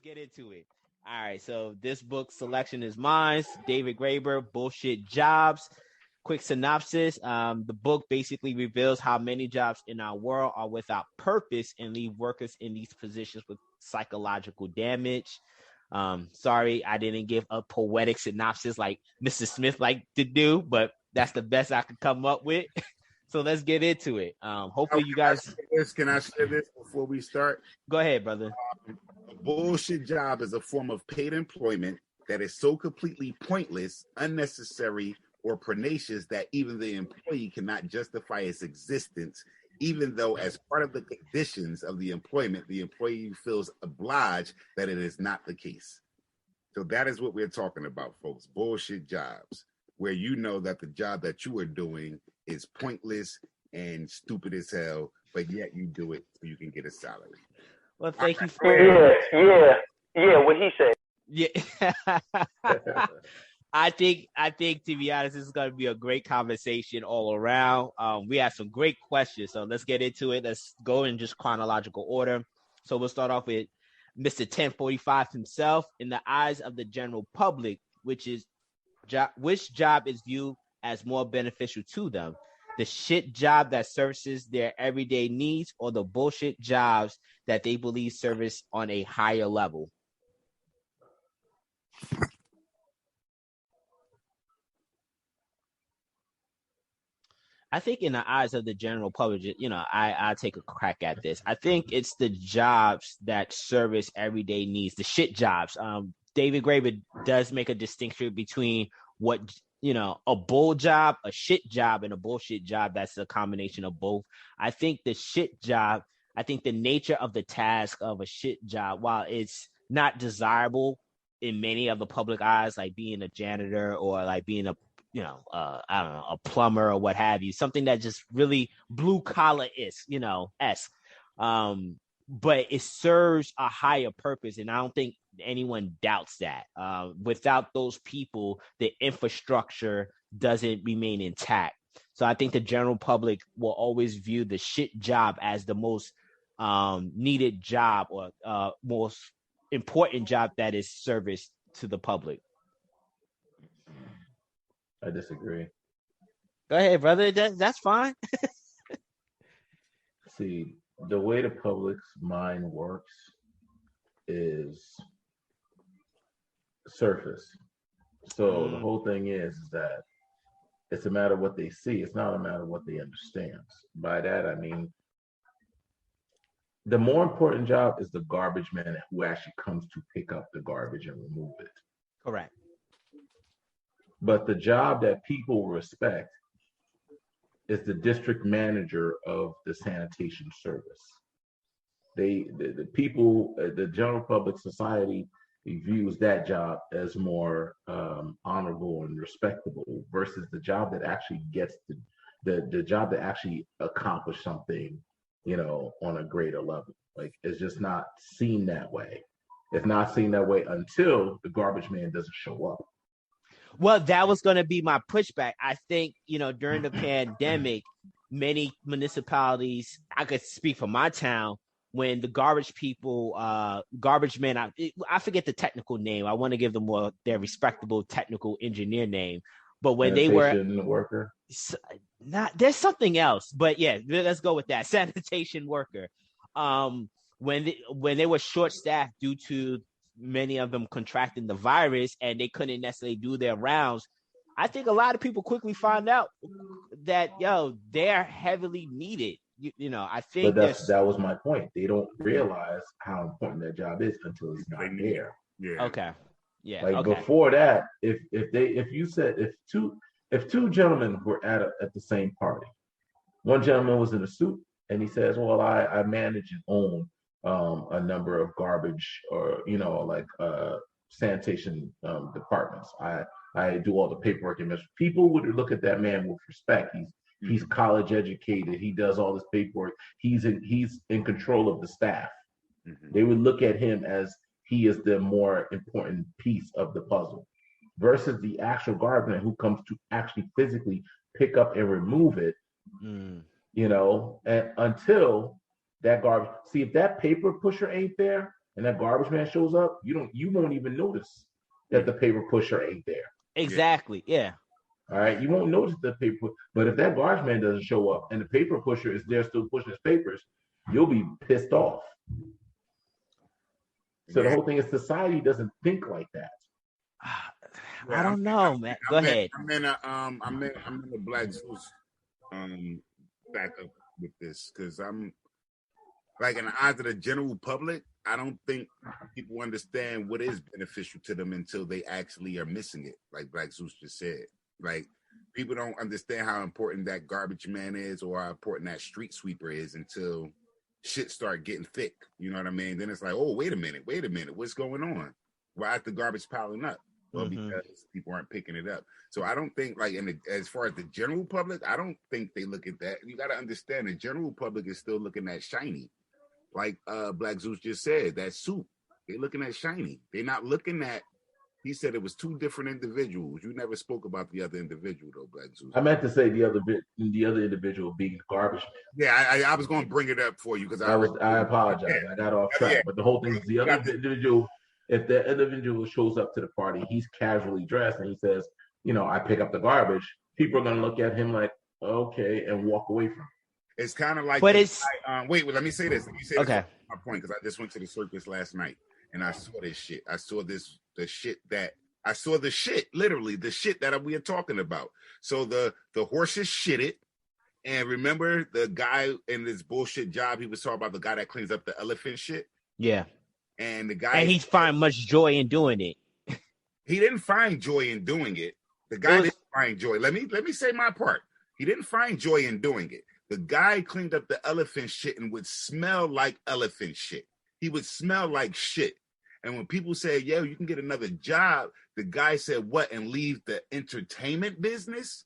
get into it. All right, so this book selection is mine. David Graeber, Bullshit Jobs. Quick synopsis. The book basically reveals how many jobs in our world are without purpose and leave workers in these positions with psychological damage. Sorry, I didn't give a poetic synopsis like Mr. Smith liked to do, but that's the best I could come up with. So let's get into it. Hopefully you guys... Can I share this before we start? Go ahead, brother. A bullshit job is a form of paid employment that is so completely pointless, unnecessary, or pernicious that even the employee cannot justify its existence, even though as part of the conditions of the employment, the employee feels obliged that it is not the case. So that is what we're talking about, folks. Bullshit jobs, where you know that the job that you are doing is pointless and stupid as hell, but yet you do it so you can get a salary. Well, thank you for... Yeah, what he said. Yeah. I think to be honest, this is going to be a great conversation all around. We have some great questions, so let's get into it. Let's go in just chronological order. So we'll start off with Mr. 1045 himself. In the eyes of the general public, which job is viewed as more beneficial to them? The shit job that services their everyday needs, or the bullshit jobs that they believe service on a higher level? I think in the eyes of the general public, I take a crack at this. I think it's the jobs that service everyday needs, the shit jobs. David Graeber does make a distinction between what, a bull job, a shit job, and a bullshit job. That's a combination of both. I think the shit job, I think the nature of the task of a shit job, while it's not desirable in many of the public eyes, like being a janitor or like being a a plumber or what have you, something that just really blue collar is, but it serves a higher purpose. And I don't think anyone doubts that. Without those people, the infrastructure doesn't remain intact. So I think the general public will always view the shit job as the most needed job or most important job that is service to the public. I disagree. Go ahead, brother. That's fine. See, the way the public's mind works is surface. So the whole thing is that it's a matter of what they see. It's not a matter of what they understand. By that, I mean, the more important job is the garbage man who actually comes to pick up the garbage and remove it. Correct. But the job that people respect is the district manager of the sanitation service. The people, the general public society views that job as more honorable and respectable versus the job that actually gets the job that actually accomplished something, on a greater level. Like, it's just not seen that way. It's not seen that way until the garbage man doesn't show up. Well, that was going to be my pushback. I think, during the pandemic, many municipalities, I could speak for my town, when the garbage people, garbage men, I forget the technical name. I want to give them their respectable technical engineer name. But when sanitation they were worker, there's something else. But yeah, let's go with that. Sanitation worker. When they were short staffed due to many of them contracting the virus and they couldn't necessarily do their rounds, I think a lot of people quickly find out that they're heavily needed. I think that was my point. They don't realize how important that job is until it's not there. Yeah. Okay. Yeah. Like okay. Before that, if two gentlemen were at the same party, one gentleman was in a suit and he says, "Well, I manage and own a number of garbage or sanitation departments. I do all the paperwork and people would look at that man with respect. He's college educated. He does all this paperwork. He's in control of the staff. Mm-hmm. They would look at him as he is the more important piece of the puzzle versus the actual garbage man who comes to actually physically pick up and remove it, and until that garbage. See, if that paper pusher ain't there and that garbage man shows up, you won't even notice that the paper pusher ain't there. Exactly. Yeah. All right, you won't notice the paper, but if that garbage man doesn't show up and the paper pusher is there still pushing his papers, you'll be pissed off. So the whole thing is society doesn't think like that. I don't know, man. Go ahead. I'm in the Black Zeus back up with this because I'm like in the eyes of the general public, I don't think people understand what is beneficial to them until they actually are missing it, like Black Zeus just said. Like, people don't understand how important that garbage man is or how important that street sweeper is until shit start getting thick. You know what I mean? Then it's like, oh, wait a minute. What's going on? Why is the garbage piling up? Well, because people aren't picking it up. So I don't think, like, as far as the general public, I don't think they look at that. You got to understand the general public is still looking at shiny. Like Black Zeus just said, that soup. They're looking at shiny. They're not looking at. He said it was two different individuals. You never spoke about the other individual, though, Black Zeus. I meant to say the other individual being the garbage man. Yeah, I was going to bring it up for you because I apologize. Yeah. I got off track. Yeah. But the whole thing is the other individual. If the individual shows up to the party, he's casually dressed, and he says, I pick up the garbage. People are going to look at him like, okay, and walk away from him. It's kind of like, but it's wait. Let me say this. Okay. My point, because I just went to the circus last night and I saw this shit. I saw the shit, literally the shit that we are talking about. So the horses shitted, and remember the guy in this bullshit job, he was talking about the guy that cleans up the elephant shit. Yeah. And the guy, and he find much joy in doing it. He didn't find joy in doing it. The guy didn't find joy. Let me say my part. He didn't find joy in doing it. The guy cleaned up the elephant shit and would smell like elephant shit. He would smell like shit. And when people say, yo, you can get another job, the guy said, what, and leave the entertainment business?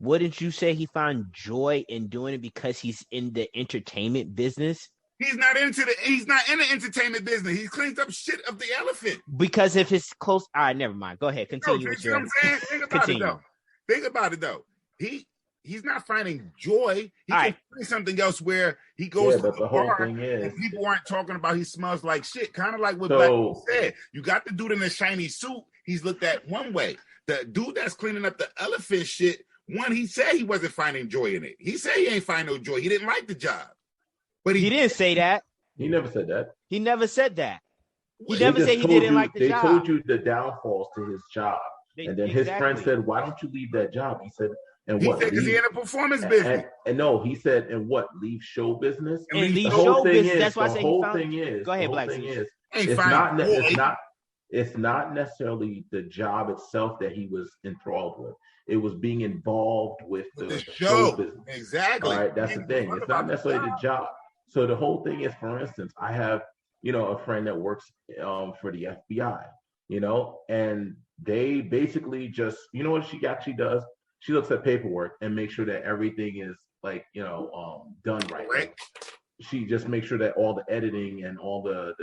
Wouldn't you say he found joy in doing it because he's in the entertainment business? He's not in the entertainment business. He cleans up shit of the elephant. Because if it's close, all right, never mind. Go ahead. Continue with your... what I'm saying? Think about it though. He's not finding joy. He can find something else where he goes to the bar and people aren't talking about he smells like shit. Kind of like what Black said. You got the dude in the shiny suit. He's looked at one way. The dude that's cleaning up the elephant shit, he said he wasn't finding joy in it. He said he ain't find no joy. He didn't like the job. But he didn't say that. He never said that. He never said that. He never said he didn't like the job. They told you the downfalls to his job. And then his friend said, why don't you leave that job? He said, and what? Because he in a performance business. And no, he said, and what? Leave show business? And leave show business. That's why I say the whole thing is. Go ahead, Black. It's not necessarily the job itself that he was enthralled with. It was being involved with the show business. Exactly. All right, that's the thing. It's not necessarily the job. So the whole thing is, for instance, I have, a friend that works for the FBI, and they basically just, what she actually does? She looks at paperwork and makes sure that everything is like, done right. Right. She just makes sure that all the editing and all the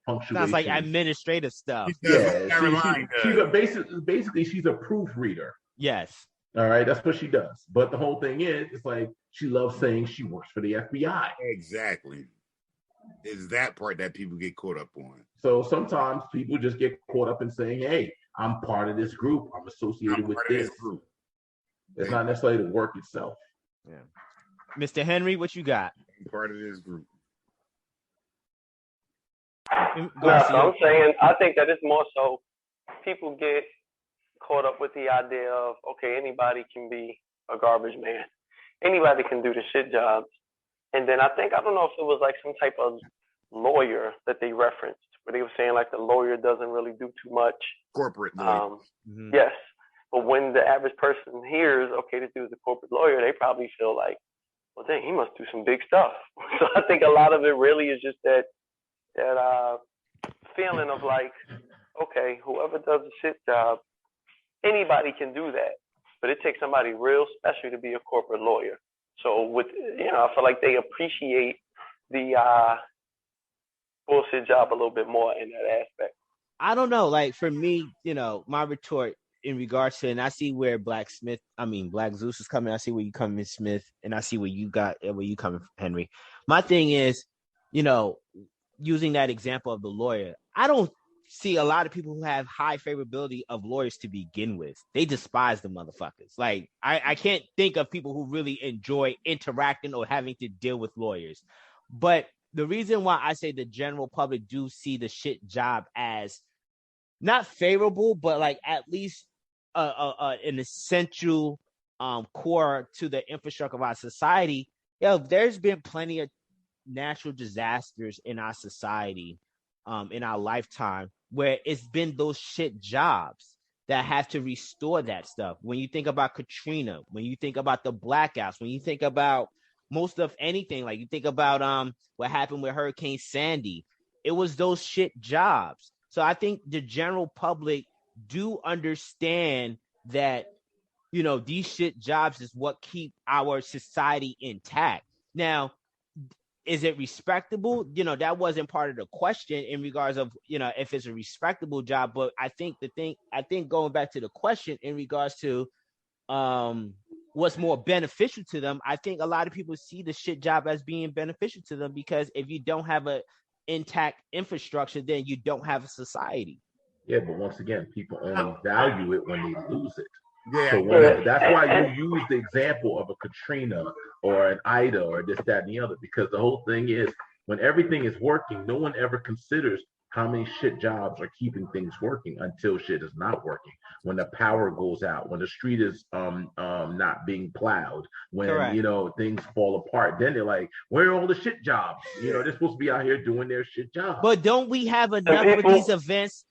punctuation. Sounds like administrative stuff. Yeah. She's a proofreader. Yes. All right. That's what she does. But the whole thing is, it's like she loves saying she works for the FBI. Exactly. It's that part that people get caught up on. So sometimes people just get caught up in saying, hey, I'm part of this group. I'm associated with this group. It's not necessarily the work itself. Yeah. Mr. Henry, what you got? I'm part of this group. I'm saying I think that it's more so people get caught up with the idea of, okay, anybody can be a garbage man. Anybody can do the shit jobs. And then I don't know if it was like some type of lawyer that they referenced, where they were saying like the lawyer doesn't really do too much. Corporate lawyer. Yes. But when the average person hears, okay, this dude's a corporate lawyer, they probably feel like, well, dang, he must do some big stuff. So I think a lot of it really is just that feeling of like, okay, whoever does a shit job, anybody can do that. But it takes somebody real special to be a corporate lawyer. So with, I feel like they appreciate the bullshit job a little bit more in that aspect. I don't know. Like for me, my retort in regards to, and I see where Black Zeus is coming. I see where you coming, Smith, and I see where you coming, Henry. My thing is, using that example of the lawyer, I don't see a lot of people who have high favorability of lawyers to begin with. They despise the motherfuckers. Like, I can't think of people who really enjoy interacting or having to deal with lawyers. But the reason why I say the general public do see the shit job as not favorable, but like at least an essential core to the infrastructure of our society. There's been plenty of natural disasters in our society in our lifetime where it's been those shit jobs that have to restore that stuff. When you think about Katrina, when you think about the blackouts, when you think about most of anything, like you think about what happened with Hurricane Sandy, it was those shit jobs. So I think the general public do understand that, these shit jobs is what keep our society intact. Now, is it respectable? That wasn't part of the question in regards of, if it's a respectable job. But I think going back to the question in regards to what's more beneficial to them, I think a lot of people see the shit job as being beneficial to them, because if you don't have a intact infrastructure, then you don't have a society. Yeah, but once again, people only value it when they lose it. Yeah. So that's why you use the example of a Katrina or an Ida or this, that, and the other, because the whole thing is when everything is working, no one ever considers how many shit jobs are keeping things working until shit is not working. When the power goes out, when the street is not being plowed, when Correct. Things fall apart, then they're like, where are all the shit jobs? They're supposed to be out here doing their shit jobs. But don't we have enough of these events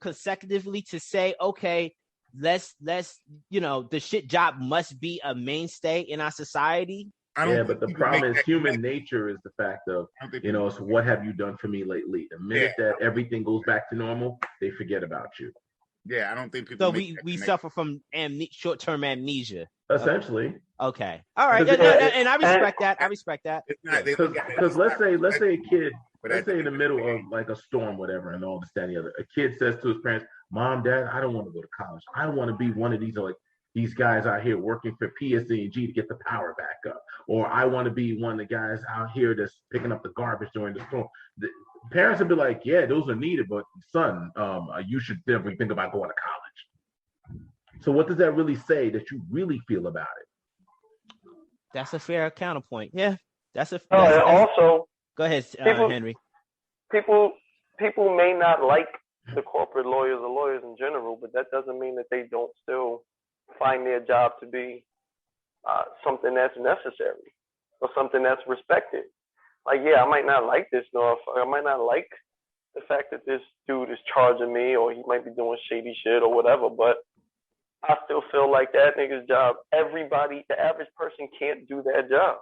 consecutively to say, okay, let's the shit job must be a mainstay in our society? But the problem is human nature is the fact of, so what have you done for me lately? The minute that everything goes back to normal, they forget about you. Yeah, I don't think people. So we suffer from short-term amnesia. Essentially. Okay. All right. And I respect that. I respect that. Because let's say a kid, let's say in the middle of like a storm, whatever, and all this, that, and the other, a kid says to his parents, "Mom, Dad, I don't want to go to college. I want to be one of these guys out here working for PSE&G to get the power back up. Or I want to be one of the guys out here that's picking up the garbage during the storm." The parents would be like, yeah, those are needed, but son, you should definitely think about going to college. So what does that really say that you really feel about it? That's a fair counterpoint. Yeah, also, go ahead, Henry. People may not like the corporate lawyers or lawyers in general, but that doesn't mean that they don't still find their job to be something that's necessary or something that's respected. Like, yeah, I might not like this, or I might not like the fact that this dude is charging me, or he might be doing shady shit or whatever, but I still feel like that nigga's job, the average person can't do that job.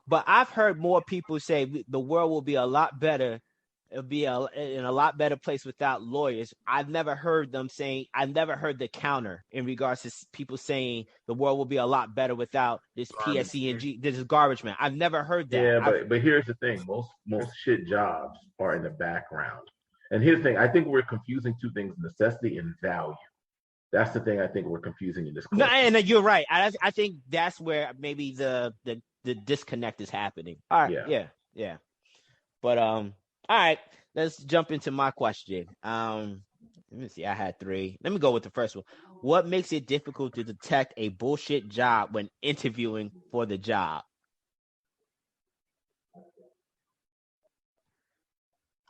But I've heard more people say the world will be a lot better. It'll be in a lot better place without lawyers. I've never heard the counter in regards to people saying the world will be a lot better without this PSE&G, this is garbage man. I've never heard that. Yeah, but here's the thing. Most shit jobs are in the background. And here's the thing. I think we're confusing two things, necessity and value. That's the thing I think we're confusing in this question. No, and you're right. I think that's where maybe the disconnect is happening. All right. Yeah. But all right, let's jump into my question. Let me see. I had 3. Let me go with the first one. What makes it difficult to detect a bullshit job when interviewing for the job?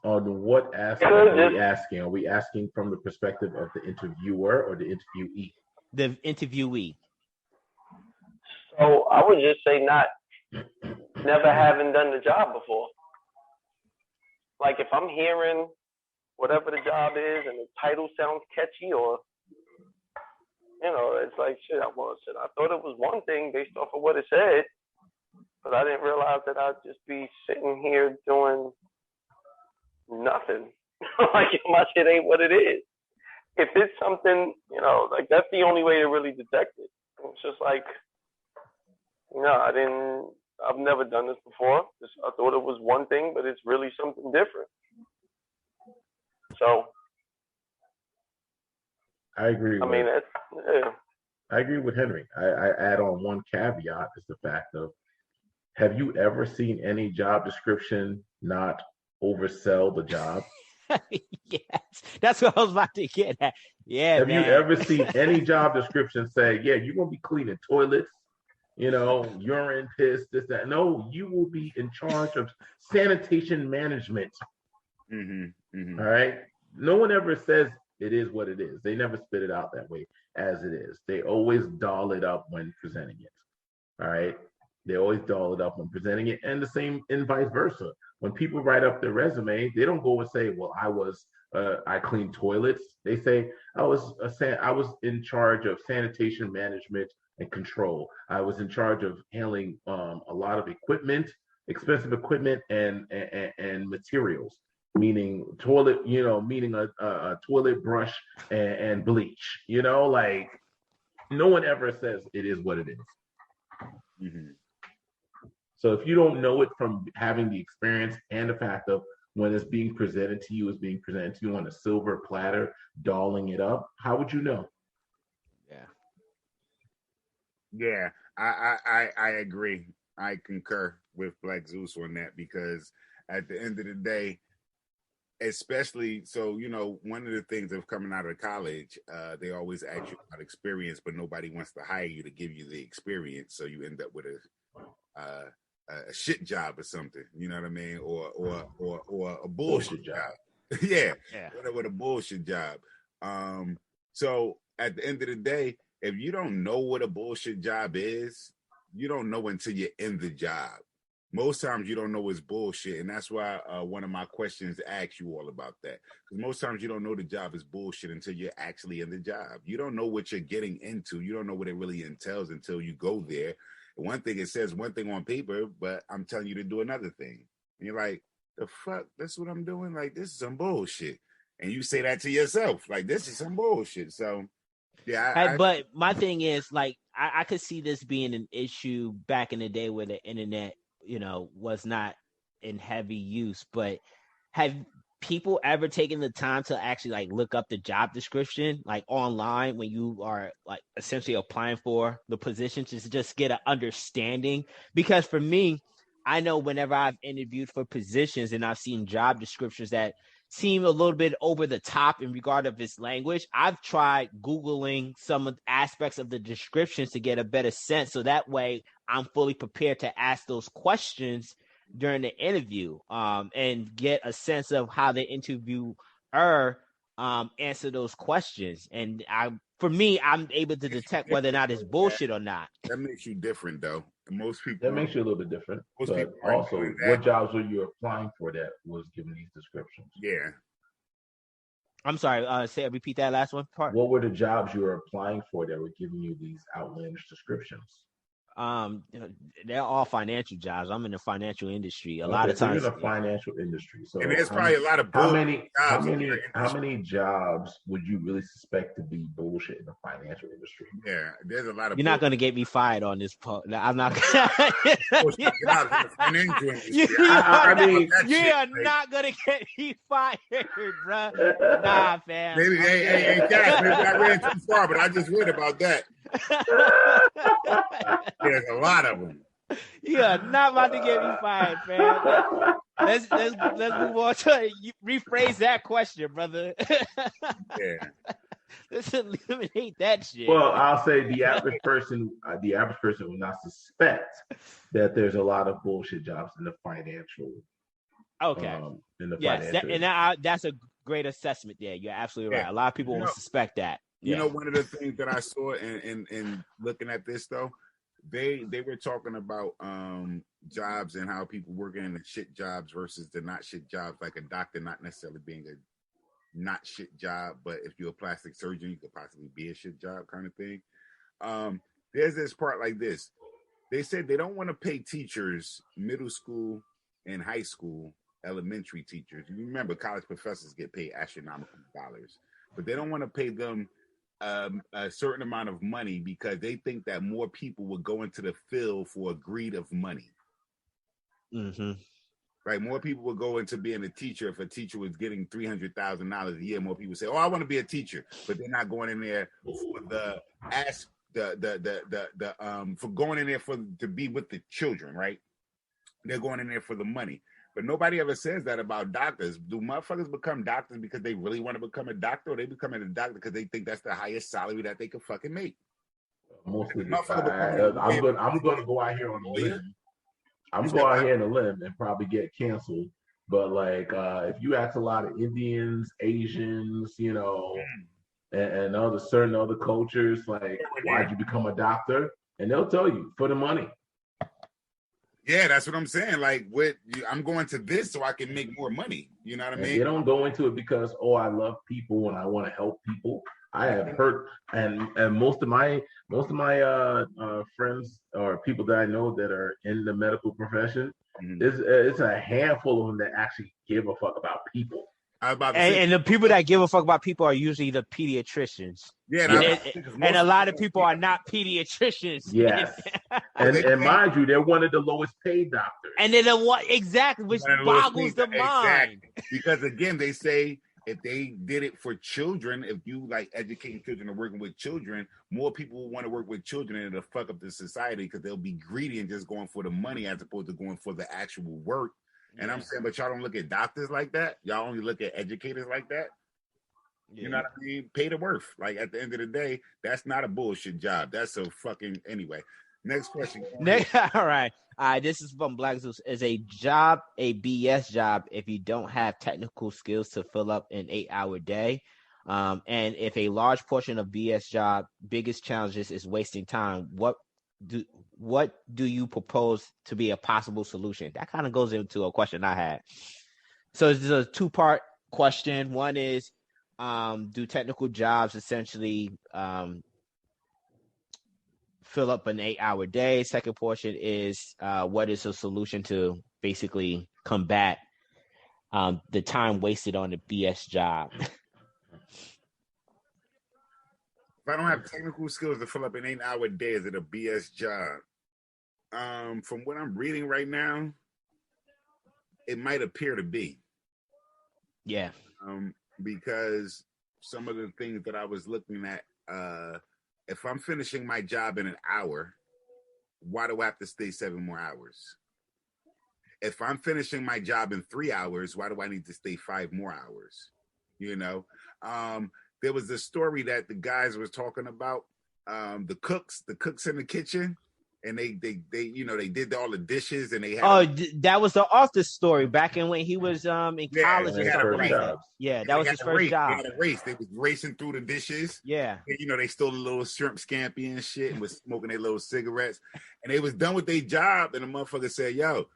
On what aspect are we asking? Are we asking from the perspective of the interviewer or the interviewee? The interviewee. So I would just say never having done the job before. Like if I'm hearing whatever the job is and the title sounds catchy, or it's like shit. I thought it was one thing based off of what it said, but I didn't realize that I'd just be sitting here doing nothing. Like my shit ain't what it is. If it's something, like that's the only way to really detect it. It's just like, I've never done this before. I thought it was one thing, but it's really something different. So I agree. I agree with Henry. I add on one caveat is the fact of, have you ever seen any job description not oversell the job? Yes, that's what I was about to get at. Yeah, Have man. you ever seen any job description say, yeah, you're going to be cleaning toilets, urine, piss, this, that? No, you will be in charge of sanitation management. All right. No one ever says it is what it is. They never spit it out that way as it is. They always doll it up when presenting it. All right. They always doll it up when presenting it, and the same and vice versa. When people write up their resume, they don't go and say, well, I cleaned toilets. They say I was in charge of sanitation management and control. I was in charge of handling a lot of equipment, expensive equipment, and materials, meaning toilet, meaning a toilet brush and bleach. Like no one ever says it is what it is. So if you don't know it from having the experience and the fact of when it's being presented to you, on a silver platter, dolling it up, how would you know? Yeah, I agree. I concur with Black Zeus on that, because at the end of the day, especially, so, one of the things of coming out of college, they always ask you about experience, but nobody wants to hire you to give you the experience. So you end up with a shit job or something, you know what I mean? Or a bullshit job. yeah. With a bullshit job. So at the end of the day, if you don't know what a bullshit job is, you don't know until you're in the job. Most times you don't know it's bullshit, and that's why one of my questions asks you all about that. Because most times you don't know the job is bullshit until you're actually in the job. You don't know what you're getting into. You don't know what it really entails until you go there. One thing, it says one thing on paper, but I'm telling you to do another thing. And you're like, the fuck? That's what I'm doing? Like, this is some bullshit. And you say that to yourself, like, this is some bullshit. So, yeah. But my thing is, like, I could see this being an issue back in the day where the internet, was not in heavy use. But have people ever taken the time to actually like look up the job description like online when you are like essentially applying for the position to just get an understanding? Because for me, I know whenever I've interviewed for positions and I've seen job descriptions that seem a little bit over the top in regard of its language, I've tried Googling some of the aspects of the descriptions to get a better sense. So that way I'm fully prepared to ask those questions during the interview, and get a sense of how the interviewer answer those questions. And for me, I'm able to detect whether or not it's bullshit or not. That makes you different, though. Most people. That makes you a little bit different. But also, what jobs were you applying for that was given these descriptions? Yeah. I'm sorry. Repeat that last one part. What were the jobs you were applying for that were giving you these outlandish descriptions? They're all financial jobs. I'm in the financial industry. A lot of times, you're in the financial industry. So, and there's probably a lot of bullshit. How many jobs would you really suspect to be bullshit in the financial industry? Yeah, there's a lot of. You're not going to get me fired on this part. I'm not. You are not going to get me fired, bro. Nah, fam. Maybe, hey, guys, maybe I ran too far, but I just read about that. There's a lot of them. Yeah, not about to get me fired, man. Let's move on to rephrase that question, brother. Yeah. Let's eliminate that shit. Well, I'll say the average person will not suspect that there's a lot of bullshit jobs in the financial. Okay. That's a great assessment there. You're absolutely right. A lot of people won't suspect that. You know, one of the things that I saw in looking at this, though, they were talking about jobs and how people working in the shit jobs versus the not shit jobs, like a doctor not necessarily being a not shit job, but if you're a plastic surgeon, you could possibly be a shit job kind of thing. There's this part like this. They said they don't want to pay teachers, middle school and high school, elementary teachers. You remember college professors get paid astronomical dollars, but they don't want to pay them a certain amount of money because they think that more people will go into the field for a greed of money. Mm-hmm. Right, more people will go into being a teacher. If a teacher was getting $300,000 a year, more people say, "Oh, I want to be a teacher," but they're not going in there for for going in there to be with the children. Right, they're going in there for the money. But nobody ever says that about doctors. Do motherfuckers become doctors because they really want to become a doctor, or they become a doctor because they think that's the highest salary that they can fucking make? Mostly, I'm going to go out here on a limb. I'm going out here on a limb and probably get canceled. But like, if you ask a lot of Indians, Asians, you know, and other certain other cultures, like, why'd you become a doctor? And they'll tell you, for the money. Yeah, that's what I'm saying. Like, I'm going to this so I can make more money. You know what I mean? They don't go into it because, I love people and I want to help people. I have heard, and most of my friends or people that I know that are in the medical profession, it's a handful of them that actually give a fuck about people. And the people that give a fuck about people are usually the pediatricians. Yeah, and a lot of people are not pediatricians. Yes, and mind you, they're one of the lowest paid doctors. And then which boggles the mind. Because again, they say if they did it for children, if you like educating children or working with children, more people will want to work with children, and it'll fuck up the society because they'll be greedy and just going for the money as opposed to going for the actual work. And I'm saying, but y'all don't look at doctors like that. Y'all only look at educators like that. Yeah. You know what I mean? Pay the worth. Like at the end of the day, that's not a bullshit job. That's a fucking anyway. Next question. All right. This is from Black Zeus. Is a job a BS job if you don't have technical skills to fill up an 8-hour day? And if a large portion of BS job biggest challenges is wasting time, what do you propose to be a possible solution? That kind of goes into a question I had. So it's a 2-part question. One is, do technical jobs essentially fill up an 8-hour day? Second portion is, what is a solution to basically combat the time wasted on the BS job? If I don't have technical skills to fill up an 8-hour day, is it a BS job? From what I'm reading right now, it might appear to be. Yeah. Because some of the things that I was looking at, if I'm finishing my job in an hour, why do I have to stay 7 more hours? If I'm finishing my job in 3 hours, why do I need to stay 5 more hours? You know? There was a story that the guys was talking about, the cooks in the kitchen, and they did all the dishes, and they had that was the Office story back in when he was in college. That was his first job. They had a race. They was racing through the dishes. Yeah. And, they stole a little shrimp scampi and shit and was smoking their little cigarettes. And they was done with their job, and the motherfucker said, yo,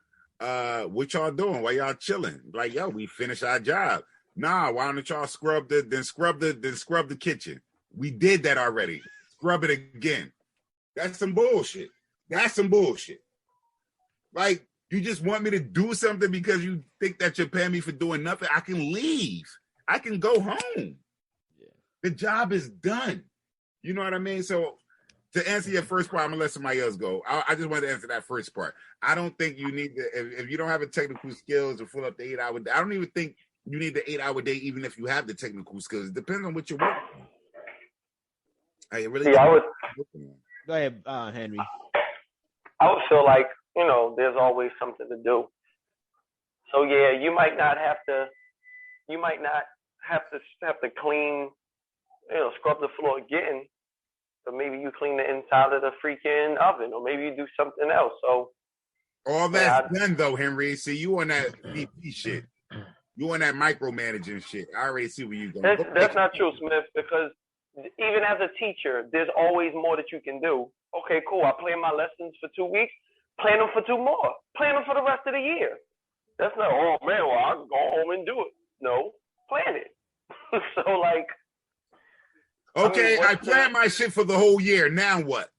what y'all doing? Why y'all chilling? Like, yo, we finished our job. Nah, why don't y'all scrub the kitchen? We did that already. Scrub it again. That's some bullshit. Like, you just want me to do something because you think that you're paying me for doing nothing? I can leave. I can go home. Yeah. The job is done. You know what I mean? So to answer your first part, I'm gonna let somebody else go. I just wanted to answer that first part. I don't think you need to, if you don't have the technical skills to fill up the 8-hour day, I don't even think you need the 8-hour day, even if you have the technical skills. It depends on what you're working on. Go ahead, Henry. I would feel like, there's always something to do. So yeah, you might not have to clean, scrub the floor again, but maybe you clean the inside of the freaking oven, or maybe you do something else. So all that's done though, Henry. See, you on that VP shit. You on that micromanaging shit. I already see where you going. That's not true, Smith, because even as a teacher, there's always more that you can do. Okay, cool. I plan my lessons for 2 weeks. Plan them for 2 more. Plan them for the rest of the year. That's not, oh, man, well, I'll go home and do it. No, plan it. So, like. Okay, I planned my shit for the whole year. Now what?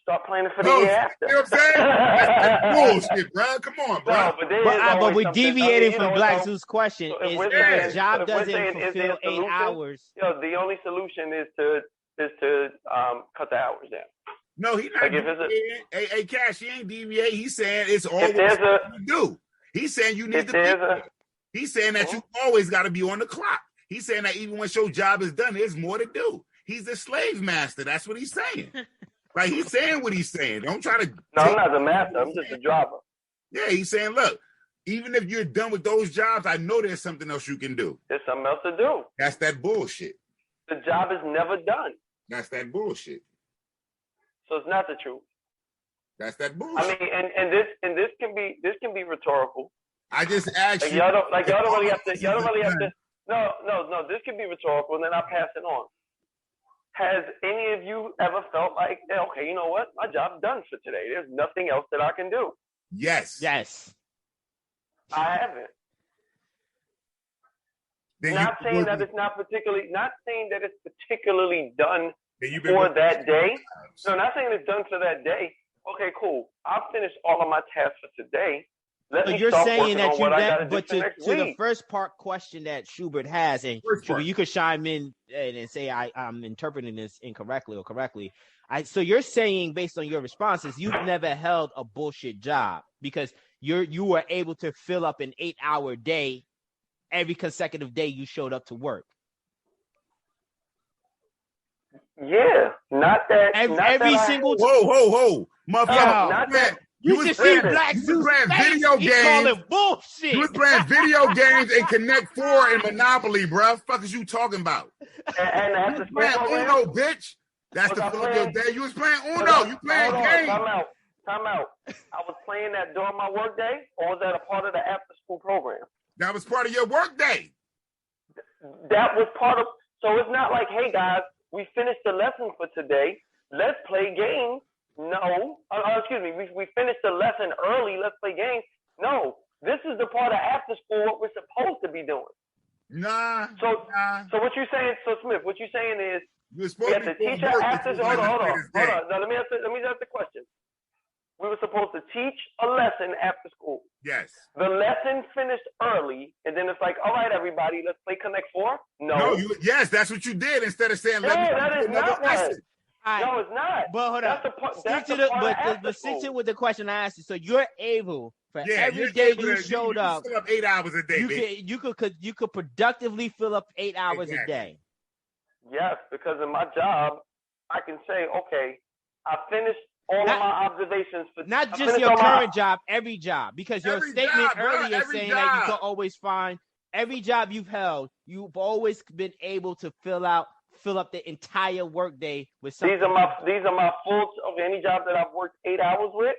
Start planning for the year after. You know what I'm saying? That's bullshit, bro. Come on, bro. No, but we're deviating from Black Zeus' question. If a job doesn't fulfill 8 hours. The only solution is to cut the hours down. No, he's not deviating. Hey, Cash, he ain't deviating. He's saying it's always what you do. He's saying you need to be. He's saying that you always got to be on the clock. He's saying that even once your job is done, there's more to do. He's a slave master. That's what he's saying. Like, he's saying what he's saying. Don't try to. No, I'm not the master. I'm just a driver. Yeah, he's saying, look, even if you're done with those jobs, I know there's something else you can do. There's something else to do. That's that bullshit. The job is never done. That's that bullshit. So it's not the truth. That's that bullshit. I mean, and this can be rhetorical. I just asked like you. Y'all don't really have to. No. This can be rhetorical, and then I'll pass it on. Has any of you ever felt like, okay, you know what? My job's done for today. There's nothing else that I can do. Yes. I haven't. Not saying that it's particularly done for that day. No, not saying it's done for that day. Okay, cool. I've finished all of my tasks for today. But you're saying that but to the first part question that Schubert has, and Schubert, you could chime in and say I'm interpreting this incorrectly or correctly. So you're saying, based on your responses, you've never held a bullshit job because you were able to fill up an 8-hour day every consecutive day you showed up to work. Yeah, not that. Every single. Whoa, motherfucker! You should see Black Zeus playing video games. Bullshit. You was playing video games and Connect 4 and Monopoly, bro. Fuck is you talking about? And that's the playing Uno, bitch. That's the fill of your day. You was playing Uno. You playing games. Time out. I was playing that during my work day, or was that a part of the after school program? That was part of your work day. That was part of. So it's not like, hey guys, we finished the lesson for today. Let's play games. No, excuse me. We finished the lesson early. Let's play games. No, this is the part of after school what we're supposed to be doing. Nah. So what you saying? So Smith, what you saying is we have to teach our after. Hold on. Now let me ask the question. We were supposed to teach a lesson after school. Yes. The lesson finished early, and then it's like, all right, everybody, let's play Connect 4. No. Yes, that's what you did instead of saying, that is not what. Right. No, it's not. But hold on. Stick with the question I asked you. So you're able for every day you showed up. Fill up 8 hours a day. You could productively fill up 8 hours a day. Yes, because in my job, I can say, okay, I finished all of my observations for not just your current job, every job. Because your statement earlier saying that you can always find every job you've held, you've always been able to fill up the entire workday with something. These are my full of any job that I've worked 8 hours with.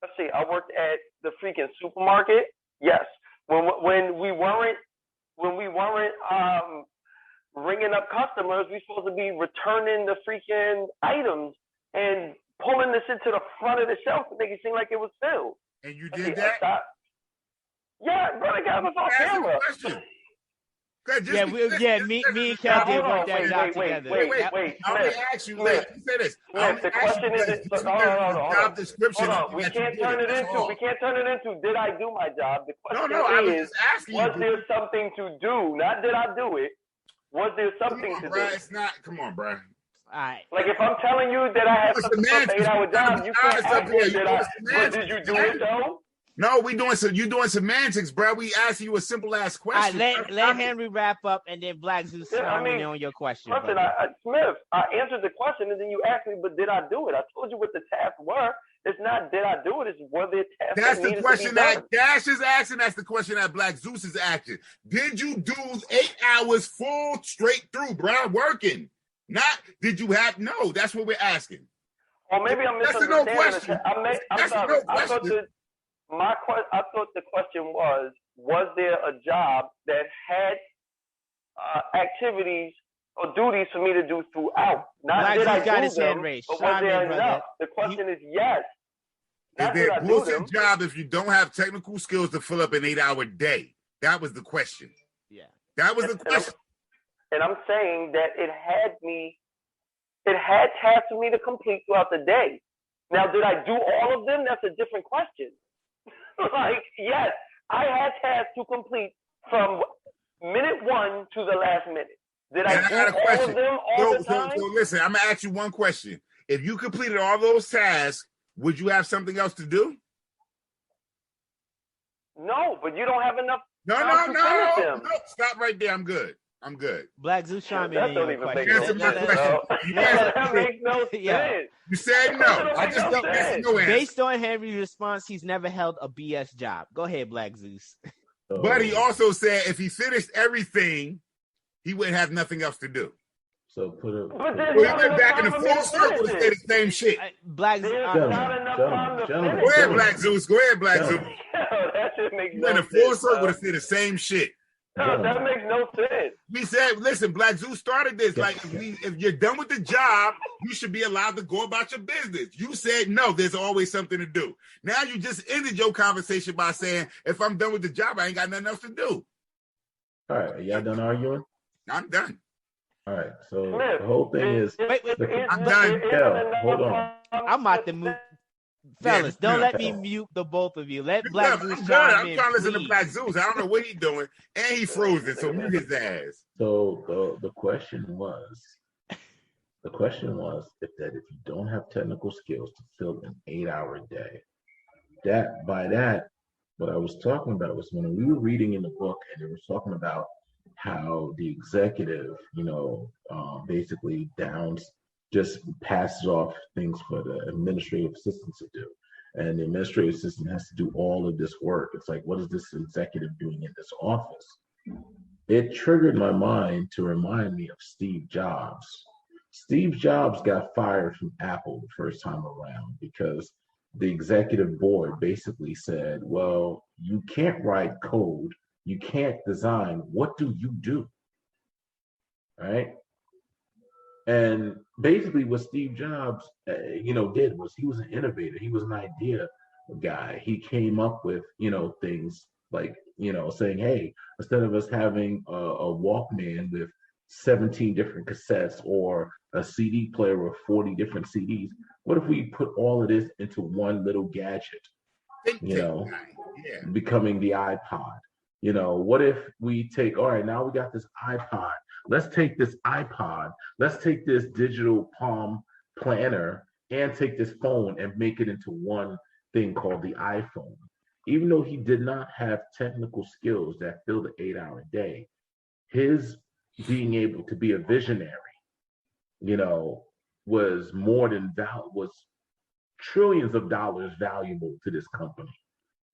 Let's see, I worked at the freaking supermarket. Yes, when we weren't ringing up customers, we supposed to be returning the freaking items and pulling the shit to the front of the shelf to make it seem like it was filled. And you did that? Yeah, bro, they got us on camera. Me and Kel did work that job together. Wait. I only ask you, say this. The question is, job description. Hold on. We can't turn it into, did I do my job? The question is, was there something to do? Not did I do it. Was there something to do? It's not, come on, bro. All right. Like if I'm telling you that I had something 8-hour job, you can't ask me but did you do it though? No, you doing semantics, bro. We asking you a simple ass question. Let Henry wrap up, and then Black Zeus chime in on your question. Listen, Smith, I answered the question, and then you asked me, but did I do it? I told you what the tasks were. It's not did I do it. It's were there tasks. That's the question that Dash is asking. That's the question that Black Zeus is asking. Did you do 8 hours full straight through, bro? Working. Not did you have? No, that's what we're asking. Or maybe I'm misunderstanding. That's a no question. I'm sorry. I thought the question was there a job that had activities or duties for me to do throughout? Not did I do them, but was there enough? The question is yes. Is there a bullshit job if you don't have technical skills to fill up an 8-hour day? That was the question. Yeah. That was the question. And I'm saying that it had tasks for me to complete throughout the day. Now, did I do all of them? That's a different question. Like, yes, I had tasks to complete from minute 1 to the last minute. Did I do all of them all the time? So listen, I'm going to ask you one question. If you completed all those tasks, would you have something else to do? No, but you don't have enough No. time to finish them. Stop right there. I'm good. I'm good. Black Zeus chime in That on don't your even question. make no Answer my sense, question. bro. That makes no sense. You said no. I just don't answer no answer. Based on Henry's response, he's never held a BS job. Go ahead, Black Zeus. But he also said if he finished everything, he wouldn't have nothing else to do. So put a. But there's Well, not he went enough back in time the for me full to circle to finish say it. the same shit. Black Zeus. There's Gentlemen, not enough time to gentlemen, finish Go ahead, it. Black Zeus. Go ahead, Black Zeus. Yo, that shit makes You no went in sense. the full circle bro. to say the same shit. No, that makes no sense. We said, listen, Black Zeus started this. Like, if you're done with the job, you should be allowed to go about your business. You said no, there's always something to do. Now you just ended your conversation by saying, if I'm done with the job, I ain't got nothing else to do. All right, are y'all done arguing? I'm done. All right, so Smith, the whole thing is, Wait, I'm done. Hold on. I'm about to move. Fellas, don't let me mute the both of you. Let Black Zeus I'm chime I'm in, trying to listen to please. Black Zeus. I don't know what he's doing. And he frozen, so mute his ass. So the question was, if you don't have technical skills to fill an 8-hour day, what I was talking about was when we were reading in the book and it was talking about how the executive, basically just passes off things for the administrative assistant to do. And the administrative assistant has to do all of this work. It's like, what is this executive doing in this office? It triggered my mind to remind me of Steve Jobs. Steve Jobs got fired from Apple the first time around because the executive board basically said, well, you can't write code, you can't design, what do you do? Right? And basically what Steve Jobs, did was he was an innovator. He was an idea guy. He came up with, things like, saying, hey, instead of us having a Walkman with 17 different cassettes or a CD player with 40 different CDs, what if we put all of this into one little gadget, becoming the iPod? What if we take, all right, now we got this iPod. Let's take this iPod, let's take this digital palm planner and take this phone and make it into one thing called the iPhone. Even though he did not have technical skills that filled an 8-hour day, his being able to be a visionary, was trillions of dollars valuable to this company.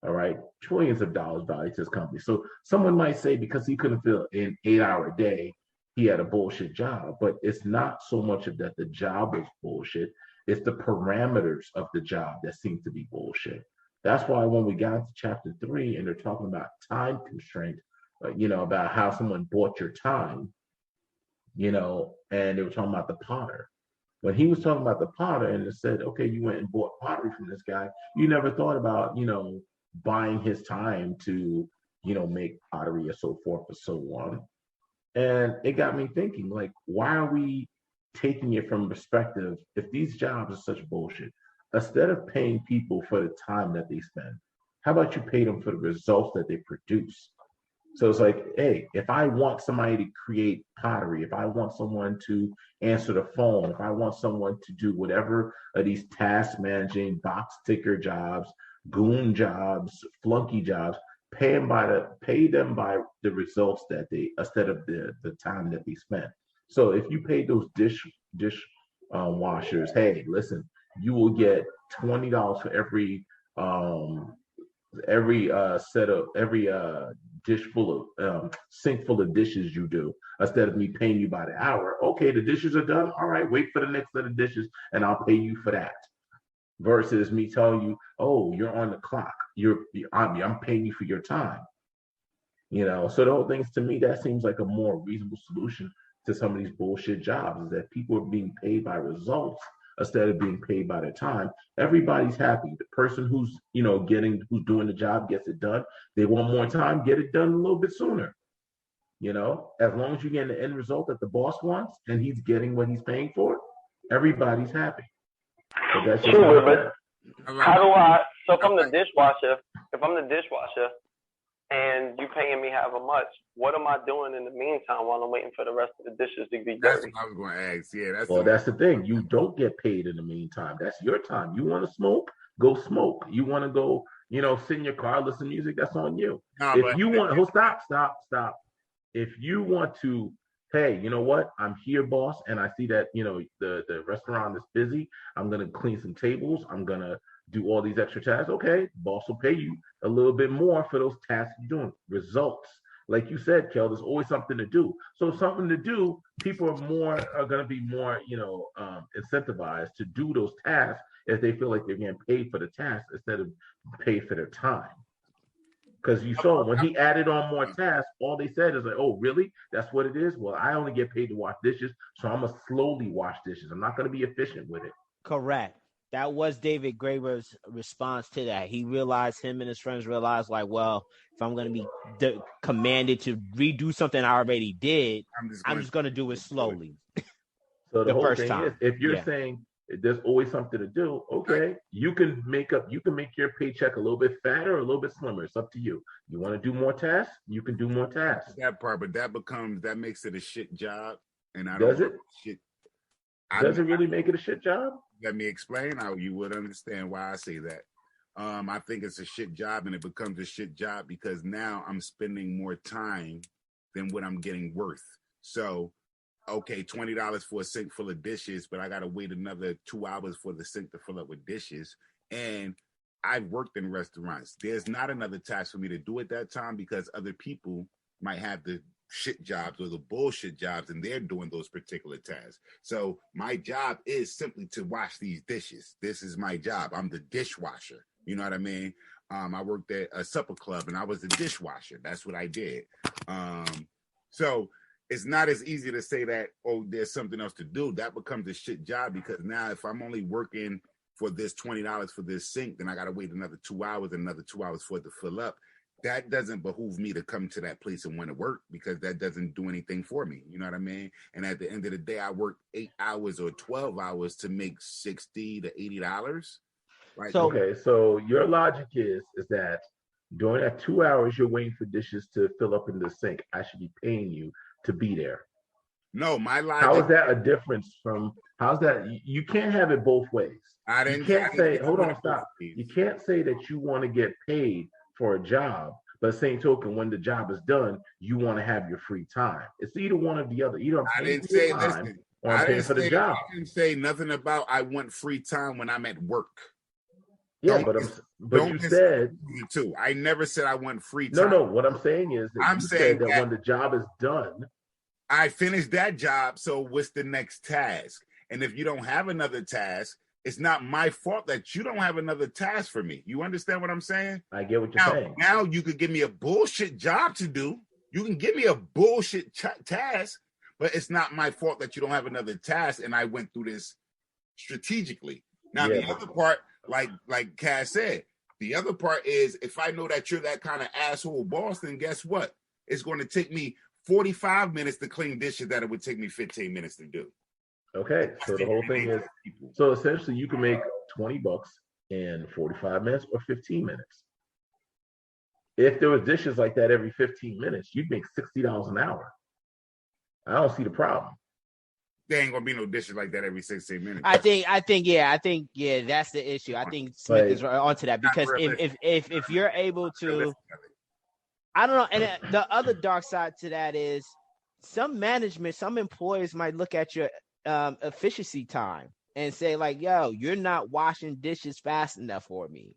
All right, trillions of dollars value to this company. So someone might say because he couldn't fill an 8-hour day, he had a bullshit job. But it's not so much of that the job was bullshit. It's the parameters of the job that seem to be bullshit. That's why when we got to chapter 3 and they're talking about time constraint, about how someone bought your time, and they were talking about the potter. When he was talking about the potter and it said, okay, you went and bought pottery from this guy, you never thought about, buying his time to, make pottery or so forth or so on. And it got me thinking, like, why are we taking it from perspective, if these jobs are such bullshit, instead of paying people for the time that they spend, how about you pay them for the results that they produce? So it's like, hey, if I want somebody to create pottery, if I want someone to answer the phone, if I want someone to do whatever of these task managing, box ticker jobs, goon jobs, flunky jobs, pay them by the results that they, instead of the time that they spent. So if you pay those dish washers, hey, listen, you will get $20 for every dish full of sink full of dishes you do, instead of me paying you by the hour. Okay, the dishes are done. All right, wait for the next set of dishes and I'll pay you for that. Versus me telling you, oh, you're on the clock. I'm paying you for your time. So the whole thing, to me, that seems like a more reasonable solution to some of these bullshit jobs, is that people are being paid by results instead of being paid by their time. Everybody's happy. The person who's doing the job gets it done. They want more time, get it done a little bit sooner. As long as you get the end result that the boss wants and he's getting what he's paying for, everybody's happy. But that's just true, but how do I? So if I'm the dishwasher, and you paying me however much, what am I doing in the meantime while I'm waiting for the rest of the dishes to be dirty? That's what I was going to ask. Yeah, that's the thing. You don't get paid in the meantime. That's your time. You want to smoke? Go smoke. You want to go, sit in your car, listen to music? That's on you. If you want, stop. If you want to hey, you know what? I'm here, boss, and I see that, the restaurant is busy. I'm going to clean some tables. I'm going to do all these extra tasks. Okay, boss will pay you a little bit more for those tasks you're doing. Results. Like you said, Kel, there's always something to do. So something to do, people are going to be more, incentivized to do those tasks if they feel like they're getting paid for the task instead of paid for their time. Because you saw when he added on more tasks, all they said is like, oh, really? That's what it is? Well, I only get paid to wash dishes, so I'm going to slowly wash dishes. I'm not going to be efficient with it. Correct. That was David Graeber's response to that. He realized, him and his friends realized, like, well, if I'm going to be commanded to redo something I already did, I'm just going to do it slowly. So the whole thing is, if you're saying there's always something to do, okay, you can make your paycheck a little bit fatter or a little bit slimmer. It's up to you. You want to do more tasks, you can do more tasks. That part, but that makes it a shit job. And Does it really make it a shit job? Let me explain how you would understand why I say that. I think it's a shit job, and it becomes a shit job because now I'm spending more time than what I'm getting worth. So, okay, $20 for a sink full of dishes, but I got to wait another 2 hours for the sink to fill up with dishes. And I've worked in restaurants. There's not another task for me to do at that time because other people might have the shit jobs or the bullshit jobs, and they're doing those particular tasks. So my job is simply to wash these dishes. This is my job. I'm the dishwasher. You know what I mean? I worked at a supper club and I was the dishwasher. That's what I did. So it's not as easy to say that, oh, there's something else to do. That becomes a shit job because now if I'm only working for this $20 for this sink, then I got to wait another 2 hours and another 2 hours for it to fill up. That doesn't behoove me to come to that place and want to work because that doesn't do anything for me. You know what I mean? And at the end of the day, I work 8 hours or 12 hours to make $60 to $80. Right. So your logic is that during that 2 hours you're waiting for dishes to fill up in the sink, I should be paying you to be there. No, my logic. How is that a difference from? How's that? You can't have it both ways. You can't say, hold on, stop. You can't say that you want to get paid for a job, but same token, when the job is done, you want to have your free time. It's either one or the other. Either I'm paying for your time or I'm paying for the job. I didn't say nothing about I want free time when I'm at work. Yeah, but you said too. I never said I want free time. No. What I'm saying is that you said that when the job is done, I finished that job. So what's the next task? And if you don't have another task, it's not my fault that you don't have another task for me. You understand what I'm saying? I get what you're saying. Now you could give me a bullshit job to do. You can give me a bullshit task, but it's not my fault that you don't have another task. And I went through this strategically. Now the other part, like Cass said, the other part is if I know that you're that kind of asshole boss, then guess what? It's going to take me 45 minutes to clean dishes that it would take me 15 minutes to do. Okay, so the whole thing is, so essentially you can make $20 in 45 minutes or 15 minutes. If there was dishes like that every 15 minutes, you'd make $60 an hour. I don't see the problem. There ain't gonna be no dishes like that every 16 minutes. I think, that's the issue. I think Smith is onto that because if you're able to, I don't know. And the other dark side to that is some employers might look at your efficiency time and say like, yo, you're not washing dishes fast enough for me.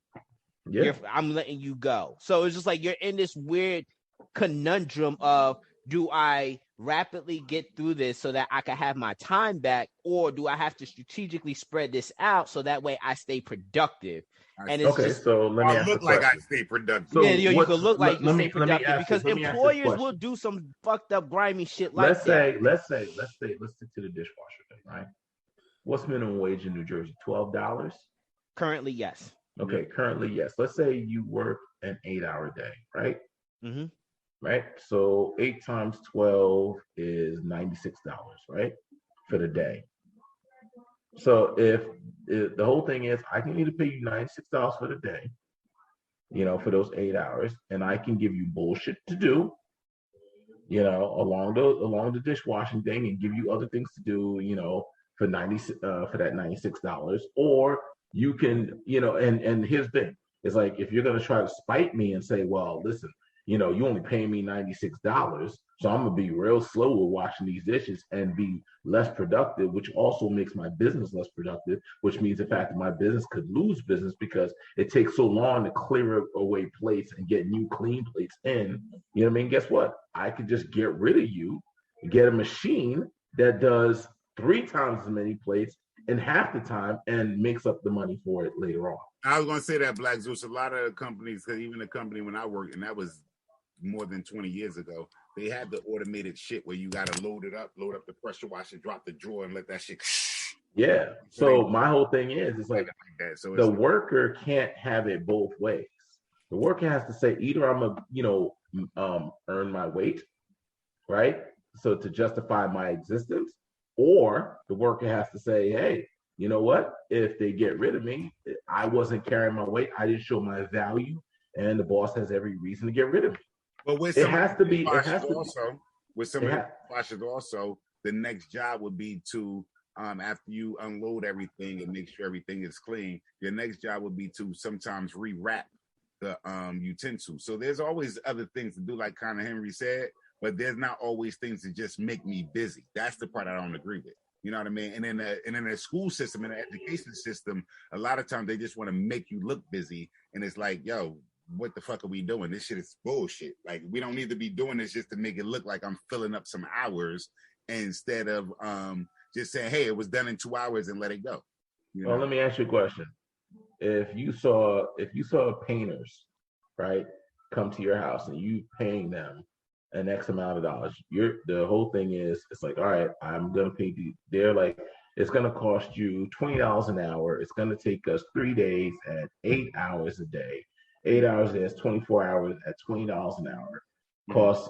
I'm letting you go. So it's just like you're in this weird conundrum of, do I rapidly get through this so that I can have my time back, or do I have to strategically spread this out so that way I stay productive? And it's so let me look like I stay productive. So you can look like you stay productive because employers will do some fucked up, grimy shit like that. Let's stick to the dishwasher thing, right? What's minimum wage in New Jersey? $12? Currently, yes. Okay, currently, yes. Let's say you work an 8-hour day, right? Mm-hmm. Right? So 8 times 12 is $96, right? For the day. So if the whole thing is, I can either pay you $96 for the day, for those 8 hours, and I can give you bullshit to do, along the dishwashing thing, and give you other things to do, for that $96, or you can, and here's the thing, it's like if you're gonna try to spite me and say, well, listen, you know, you only paying me $96, so I'm gonna be real slow with washing these dishes and be less productive, which also makes my business less productive, which means the fact that my business could lose business because it takes so long to clear away plates and get new clean plates in. You know what I mean? Guess what? I could just get rid of you, get a machine that does 3 times as many plates in half the time and makes up the money for it later on. I was going to say that, Black Zeus, a lot of companies, because even the company when I worked, and that was more than 20 years ago, they had the automated shit where you got to load up the pressure washer, drop the drawer, and let that shit. Yeah. So my whole thing is, it's like that. So the worker can't have it both ways. The worker has to say, either I'm a, you know, earn my weight, right? So to justify my existence, or the worker has to say, hey, you know what? If they get rid of me, I wasn't carrying my weight. I didn't show my value, and the boss has every reason to get rid of me. But with it has to be. With somebody washes also, the next job would be to after you unload everything and make sure everything is clean. Your next job would be to sometimes rewrap the utensils. So there's always other things to do, like kind of Henry said. But there's not always things that just make me busy. That's the part I don't agree with. You know what I mean? And in the school system, in the education system, a lot of times they just want to make you look busy. And it's like, yo, what the fuck are we doing? This shit is bullshit. Like, we don't need to be doing this just to make it look like I'm filling up some hours instead of just saying, hey, it was done in 2 hours and let it go. You know? Well, let me ask you a question. If you saw painters, right, come to your house and you paying them an X amount of dollars, the whole thing is, it's like, all right, I'm gonna pay you. They're like, it's gonna cost you $20 an hour. It's gonna take us 3 days at 8 hours a day. 8 hours is 24 hours at $20 an hour.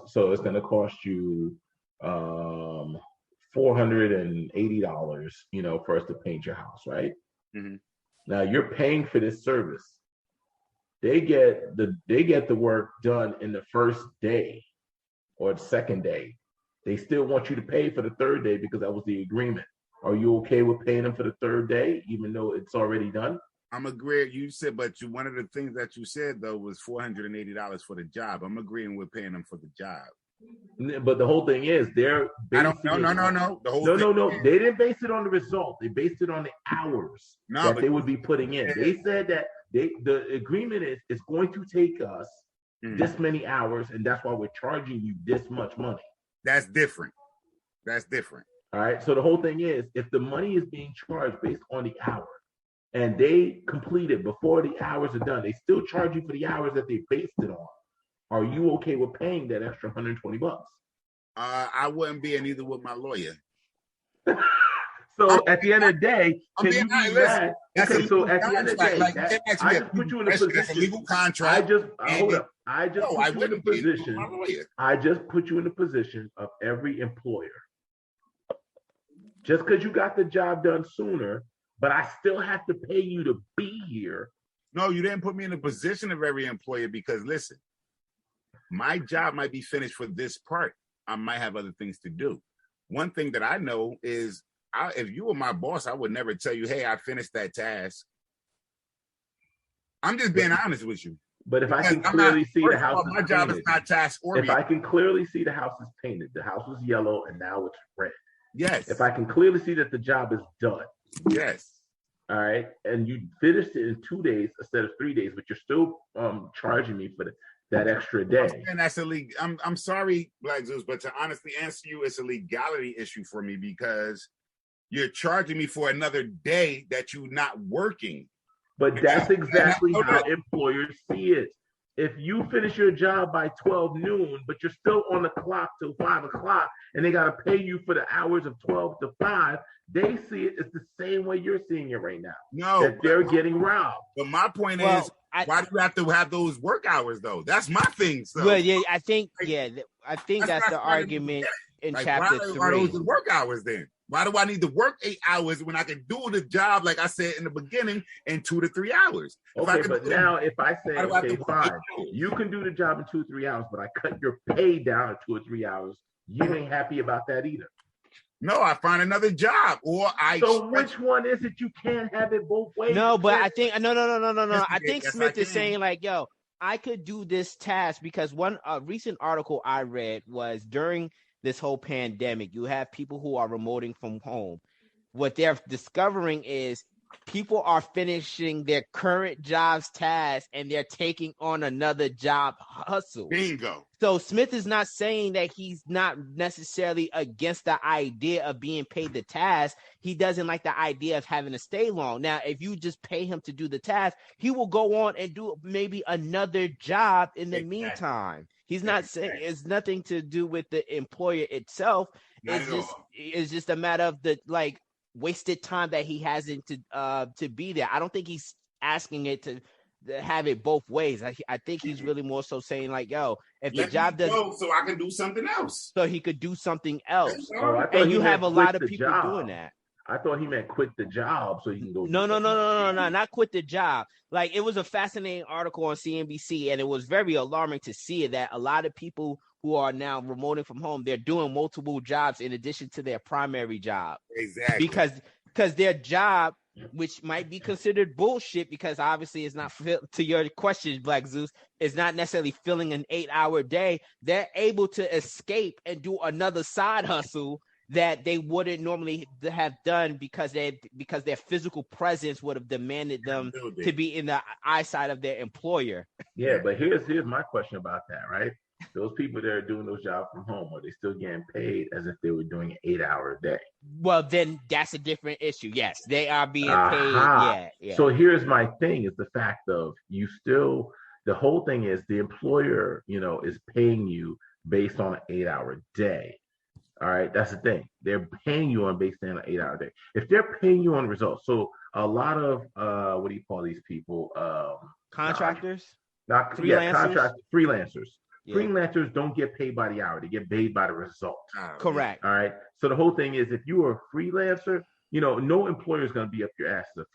So it's gonna cost you $480, you know, for us to paint your house, right? Mm-hmm. Now you're paying for this service. They get the work done in the first day or the second day. They still want you to pay for the third day because that was the agreement. Are you okay with paying them for the third day, even though it's already done? I'm agreeing. You said, but one of the things that you said though was $480 for the job. I'm agreeing with paying them for the job. But the whole thing is, they're no. They didn't base it on the result. They based it on the hours that they would be putting in. They said that the agreement is it's going to take us this many hours, and that's why we're charging you this much money. That's different. All right. So the whole thing is, if the money is being charged based on the hour, and they complete it before the hours are done, they still charge you for the hours that they based it on. Are you okay with paying that extra $120? I wouldn't be, and neither would my lawyer. So at the end of the day, can you be mad? Okay, so at the end of the day, I just put you in a position. Legal contract. Hold up. I just put you in a position of every employer. Just because you got the job done sooner, but I still have to pay you to be here. No, you didn't put me in a position of every employer because listen, my job might be finished for this part. I might have other things to do. One thing that I know is if you were my boss, I would never tell you, hey, I finished that task. I'm just being honest with you. But if I can clearly see the house, my job is not task oriented. If I can clearly see the house is painted, the house was yellow and now it's red. Yes. If I can clearly see that the job is done. Yes. All right. And you finished it in 2 days instead of 3 days, but you're still charging me for that extra day. And that's illegal. I'm sorry, Black Zeus, but to honestly answer you, it's a legality issue for me because you're charging me for another day that you're not working. But that's exactly how employers see it. If you finish your job by 12 noon, but you're still on the clock till 5 o'clock, and they got to pay you for the hours of 12 to 5, they see it as the same way you're seeing it right now. No, that they're getting robbed. But my point is, why do you have to have those work hours though? That's my thing. So. Well, yeah, I think that's the argument in chapter 3. Why are those the work hours then? Why do I need to work 8 hours when I can do the job, like I said in the beginning, in 2 to 3 hours? Okay, but now if I say, okay, fine, you can do the job in 2 or 3 hours, but I cut your pay down to 2 or 3 hours, you ain't happy about that either. No, I find another job, or I. So which one is it? You can't have it both ways. No, but I think no. I think Smith is saying like, yo, I could do this task because one recent article I read was during this whole pandemic, you have people who are remoting from home. What they're discovering is people are finishing their current job's task and they're taking on another job hustle. Bingo. So Smith is not saying that he's not necessarily against the idea of being paid the task. He doesn't like the idea of having to stay long. Now, if you just pay him to do the task, he will go on and do maybe another job in the meantime. He's not saying it's nothing to do with the employer itself. It's just a matter of the wasted time that he hasn't to be there. I don't think he's asking it to have it both ways. I think he's really more so saying like, yo, if the job doesn't, so I can do something else. So he could do something else. And you have a lot of people doing that. I thought he meant quit the job so he can go. No, not quit the job. Like, it was a fascinating article on CNBC, and it was very alarming to see that a lot of people who are now remoting from home, they're doing multiple jobs in addition to their primary job. Exactly. Because their job, which might be considered bullshit, because obviously it's not, to your question, Black Zeus, is not necessarily filling an 8-hour day. They're able to escape and do another side hustle that they wouldn't normally have done because their physical presence would have demanded them to be in the eyesight of their employer. Yeah, but here's my question about that, right? Those people that are doing those jobs from home, are they still getting paid as if they were doing an 8-hour day? Well, then that's a different issue. Yes, they are being paid. Yeah. So here's my thing: is the fact of the whole thing is the employer, is paying you based on an 8-hour day. All right, that's the thing. They're paying you based on an 8-hour day. If they're paying you on results, so a lot of what do you call these people? Contractors? Freelancers. Yeah. Freelancers don't get paid by the hour; they get paid by the result. Correct. All right. So the whole thing is, if you are a freelancer, no employer is going to be up your ass as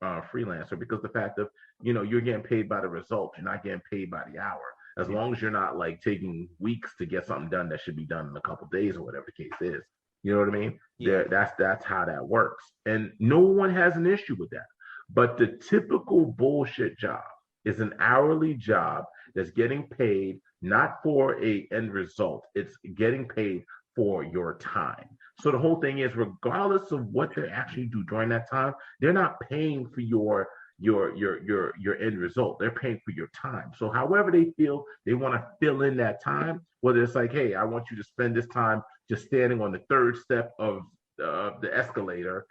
a freelancer, because the fact of you're getting paid by the result, you're not getting paid by the hour. As long as you're not taking weeks to get something done that should be done in a couple of days or whatever the case is. You know what I mean? Yeah. That's how that works. And no one has an issue with that. But the typical bullshit job is an hourly job that's getting paid not for a end result. It's getting paid for your time. So the whole thing is, regardless of what they actually do during that time, they're not paying for your end result. They're paying for your time. So however they feel they want to fill in that time, whether it's like, hey, I want you to spend this time just standing on the third step of the escalator,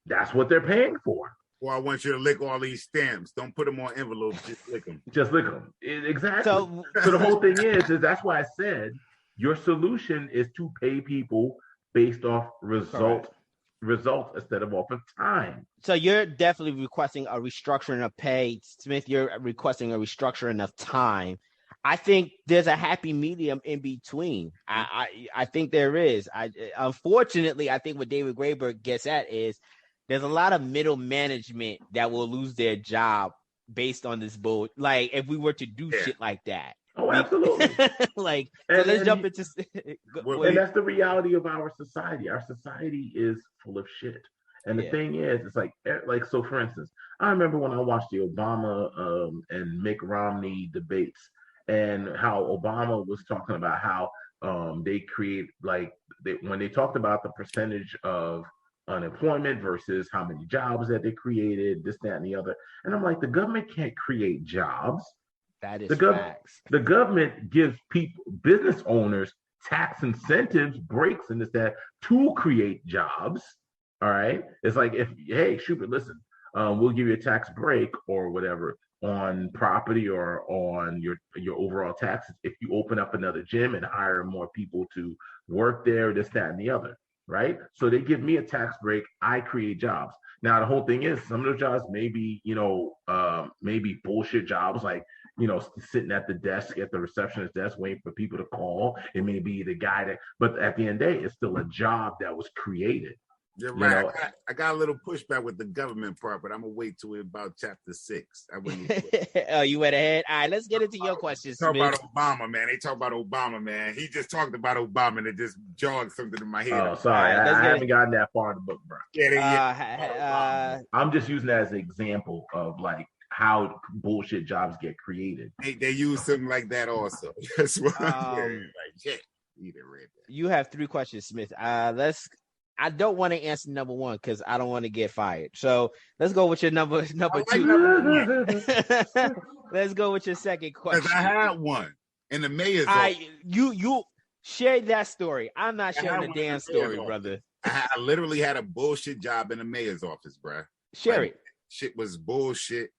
that's what they're paying for. Or I want you to lick all these stamps. Don't put them on envelopes. Just lick them. Just lick them. Exactly. So the whole thing is that's why I said your solution is to pay people based off results instead of off of time. So you're definitely requesting a restructuring of pay. Smith, you're requesting a restructuring of time. I think there's a happy medium in between. I think there is. Unfortunately, I think what David Graeber gets at is there's a lot of middle management that will lose their job based on this bull. Like, if we were to do shit like that. Oh, absolutely. Let's jump into. And that's the reality of our society. Our society is full of shit. And the thing is, it's like, so for instance, I remember when I watched the Obama and Mitt Romney debates, and how Obama was talking about how they create, when they talked about the percentage of unemployment versus how many jobs that they created, this, that, and the other. And I'm like, the government can't create jobs. That is facts. The government gives business owners tax incentives, breaks, and this, that, to create jobs. All right. It's like, listen, we'll give you a tax break or whatever on property or on your overall taxes if you open up another gym and hire more people to work there, this, that, and the other. Right. So they give me a tax break. I create jobs. Now, the whole thing is, some of those jobs may be, maybe bullshit jobs, like, sitting at the desk, at the receptionist desk, waiting for people to call. It may be the guy but at the end of the day, it's still a job that was created. You're right. I got a little pushback with the government part, but I'm gonna wait till about chapter 6. Oh, you went ahead. All right, let's get into your questions. Talk about Obama, man. They talk about Obama, man. He just talked about Obama, and it just jogged something in my head. Oh, sorry, I haven't gotten that far in the book, bro. Yeah. I'm just using that as an example of how bullshit jobs get created. They use something like that also. That's what I'm saying. Like, shit. You have 3 questions, Smith. I don't want to answer number 1 because I don't want to get fired. So let's go with your number 2. Let's go with your second question. Because I had one in the mayor's office. You share that story. I'm not sharing the damn story, brother. I literally had a bullshit job in the mayor's office, bro. Share it. Shit was bullshit.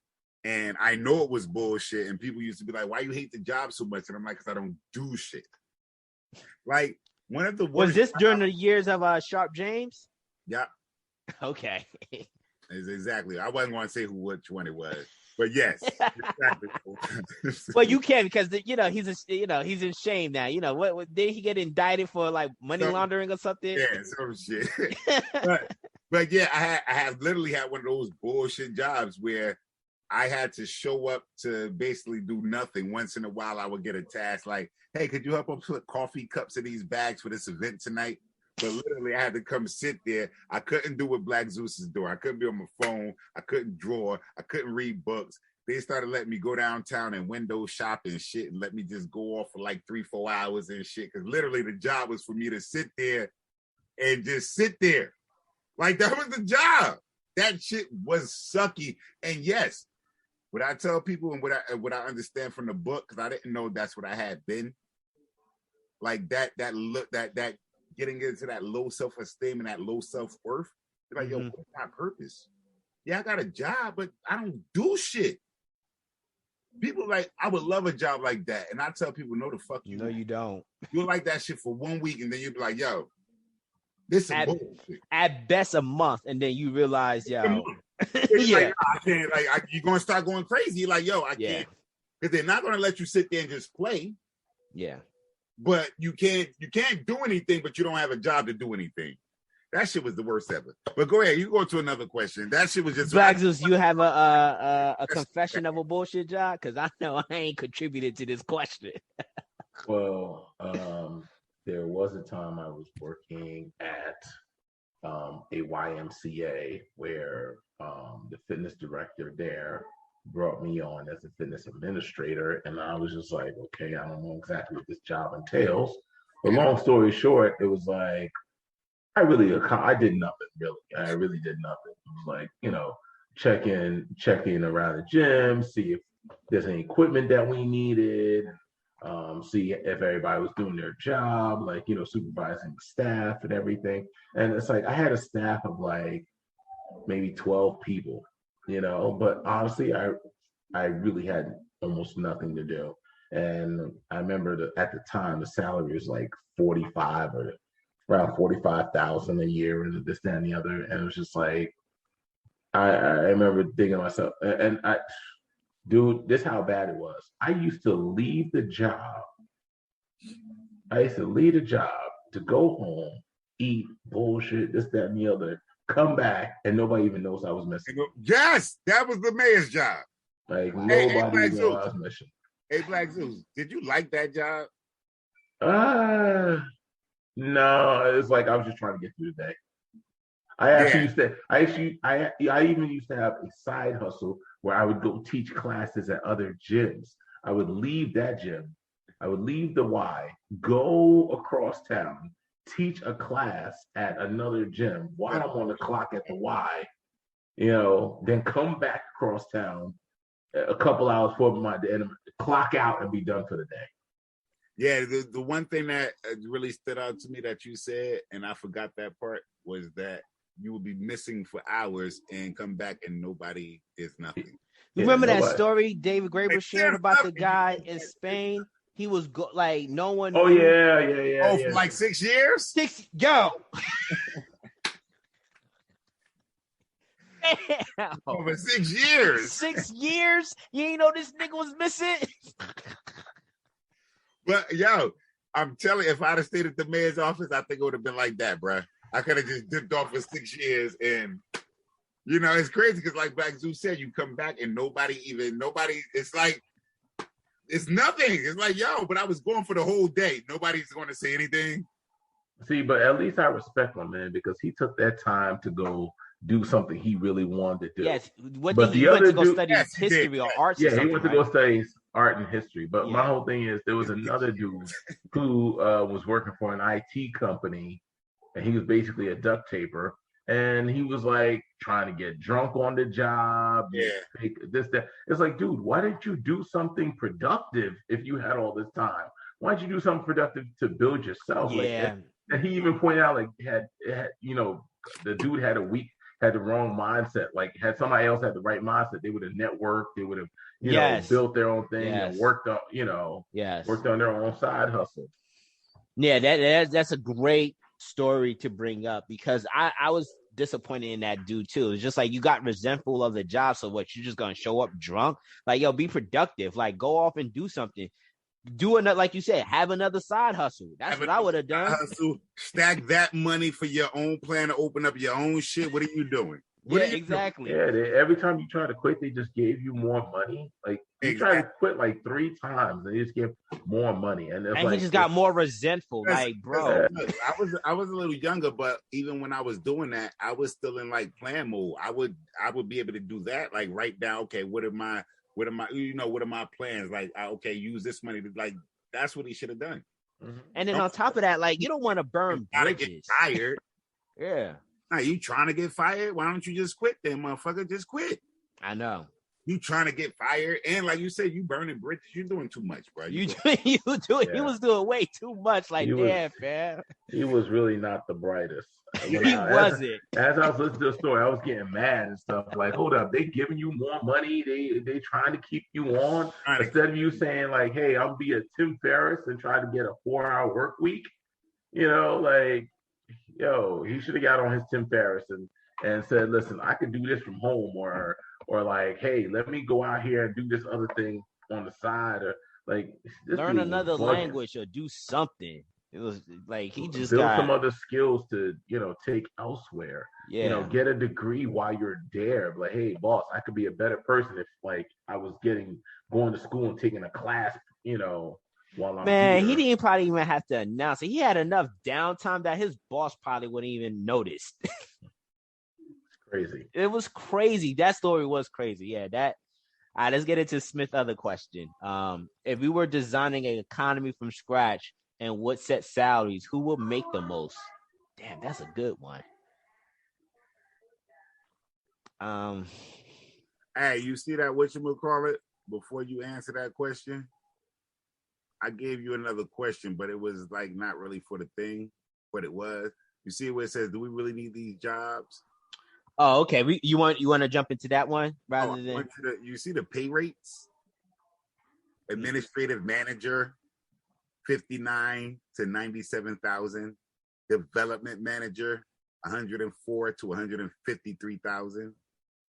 And I know it was bullshit. And people used to be like, why you hate the job so much? And I'm like, because I don't do shit. Like, one of the worst. Was this during the years of Sharp James? Yeah. Okay. Exactly. I wasn't going to say which one it was, but yes, exactly. Well, you can because he's in shame now. What did he get indicted for, like money laundering or something? Yeah, some shit. but yeah, I have literally had one of those bullshit jobs where I had to show up to basically do nothing. Once in a while, I would get a task like, hey, could you help us put coffee cups in these bags for this event tonight? But literally, I had to come sit there. I couldn't do what Black Zeus's doing. I couldn't be on my phone. I couldn't draw. I couldn't read books. They started letting me go downtown and window shop and shit and let me just go off for like 3-4 hours and shit. Because literally, the job was for me to sit there and just sit there. Like, that was the job. That shit was sucky. And yes, what I tell people and what I understand from the book, because I didn't know that's what I had been, like that getting into that low self-esteem and that low self-worth. They're like, yo, what's my purpose? Yeah, I got a job, but I don't do shit. People like, I would love a job like that. And I tell people, no, the fuck you. No, you don't. You'll like that shit for 1 week, and then you'll be like, yo, this is bullshit. At best a month, and then you realize, yo. Yeah. Like, I can't, like, you're going to start going crazy. You're like, yo, I can't. Because they're not going to let you sit there and just play. Yeah. But you can't do anything, but you don't have a job to do anything. That shit was the worst ever. But go ahead, you go to another question. That shit was just Black Zeus, you have a confession of a bullshit job? Because I know I ain't contributed to this question. Well, there was a time I was working at a YMCA where the fitness director there brought me on as a fitness administrator, and I was just like, okay, I don't know exactly what this job entails. But long story short, it was like I did nothing really. I really did nothing. It was like, checking around the gym, see if there's any equipment that we needed, see if everybody was doing their job, like, supervising the staff and everything. And it's like I had a staff of like maybe 12 people. But honestly, I really had almost nothing to do. And I remember at the time, the salary was like around 45,000 a year, and this, that, and the other. And it was just like, I remember thinking to myself, dude, this is how bad it was. I used to leave the job. To go home, eat bullshit, this, that, and the other, come back, and nobody even knows I was missing. Yes, that was the mayor's job. Like, nobody even knows I was missing. Hey, Black Zeus, did you like that job? No, it's like I was just trying to get through the day. I even used to have a side hustle where I would go teach classes at other gyms. I would leave that gym. I would leave the Y, go across town, teach a class at another gym while I'm on the clock at the Y, then come back across town a couple hours before my day, clock out and be done for the day. Yeah, the one thing that really stood out to me that you said, and I forgot that part, was that you would be missing for hours and come back and nobody is nothing. You remember that story David Graeber shared about the guy in Spain? He was like, no one. Oh, knew. Yeah. Oh, for like 6 years? Yo. Over 6 years. 6 years? You ain't know this nigga was missing? But yo, I'm telling you, if I'd have stayed at the mayor's office, I think it would have been like that, bro. I could have just dipped off for 6 years, and it's crazy because, like Black Zeus said, you come back and nobody. It's like it's nothing. It's like, yo, but I was going for the whole day. Nobody's going to say anything. See, but at least I respect my man because he took that time to go do something he really wanted to do. Yes. What but he the went other to go dude, study history or arts or yeah, something, he went to right? go study art and history. But Yeah. my whole thing is there was another dude who was working for an IT company, and he was basically a duct taper. And he was like trying to get drunk on the job, this, that. It's like, dude, why didn't you do something productive if you had all this time? Why didn't you do something productive to build yourself? Yeah. Like, and he even pointed out, like, had the dude had the wrong mindset. Like, had somebody else had the right mindset, they would have networked, they would have, built their own thing and worked on, worked on their own side hustle. Yeah, that's a great story to bring up, because I was disappointed in that dude too. It's just like, you got resentful of the job, so what, you're just gonna show up drunk? Like, yo, be productive. Like, go off and do something. Do another, like you said, have another side hustle. That's what I would have done. Hustle, stack that money for your own plan to open up your own shit. What are you doing? What exactly. Doing? Yeah, every time you try to quit, they just gave you more money. Like, you tried to quit like 3 times, and they just give more money, and he just got more resentful. Like, bro, I was a little younger, but even when I was doing that, I was still in like plan mode. I would be able to do that, like write down, okay, what are my plans? Like, okay, use this money to, like, that's what he should have done. Mm-hmm. And then on top of that, like, you don't want to burn bridges. Get tired. Yeah. Now, you trying to get fired? Why don't you just quit then, motherfucker? Just quit. I know. You trying to get fired, and like you said, you burning bridges. You're doing too much, bro. You was doing way too much. Like, damn, man. He was really not the brightest. He wasn't. As I was listening to the story, I was getting mad and stuff. Like, hold up, they giving you more money. They trying to keep you on instead of you saying like, hey, I'll be a Tim Ferriss and try to get a 4-hour work week. Like, yo, he should have got on his Tim Ferriss and said, listen, I could do this from home, or like, hey, let me go out here and do this other thing on the side, or like learn another language or do something. It was like he just build some other skills to take elsewhere. Yeah, get a degree while you're there. Like, hey, boss, I could be a better person if like I was going to school and taking a class. While I'm here. He didn't probably even have to announce it. He had enough downtime that his boss probably wouldn't even notice. Crazy. It was crazy. That story was crazy. Yeah, that. All right, let's get into Smith's other question. If we were designing an economy from scratch and would set salaries, who would make the most? Damn, that's a good one. Hey, you see that whatchamacallit? Before you answer that question, I gave you another question, but it was like not really for the thing, but it was. You see where it says, do we really need these jobs? Oh, okay. You want to jump into that one rather than you see the pay rates? Administrative manager, 59 to 97,000. Development manager, 104 to 153,000.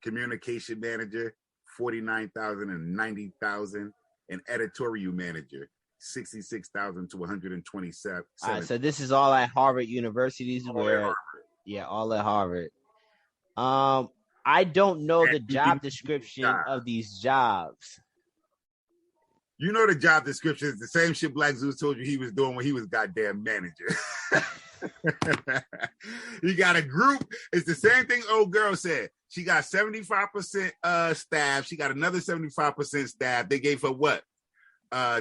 Communication manager, 49,000 and 90,000. And editorial manager, 66,000 to 127. All right, so this is all at Harvard Universities, all at Harvard. I don't know the job description of these jobs. You know the job description is the same shit Black Zeus told you he was doing when he was goddamn manager. You got a group. It's the same thing old girl said. She got 75% staff. She got another 75% staff. They gave her what?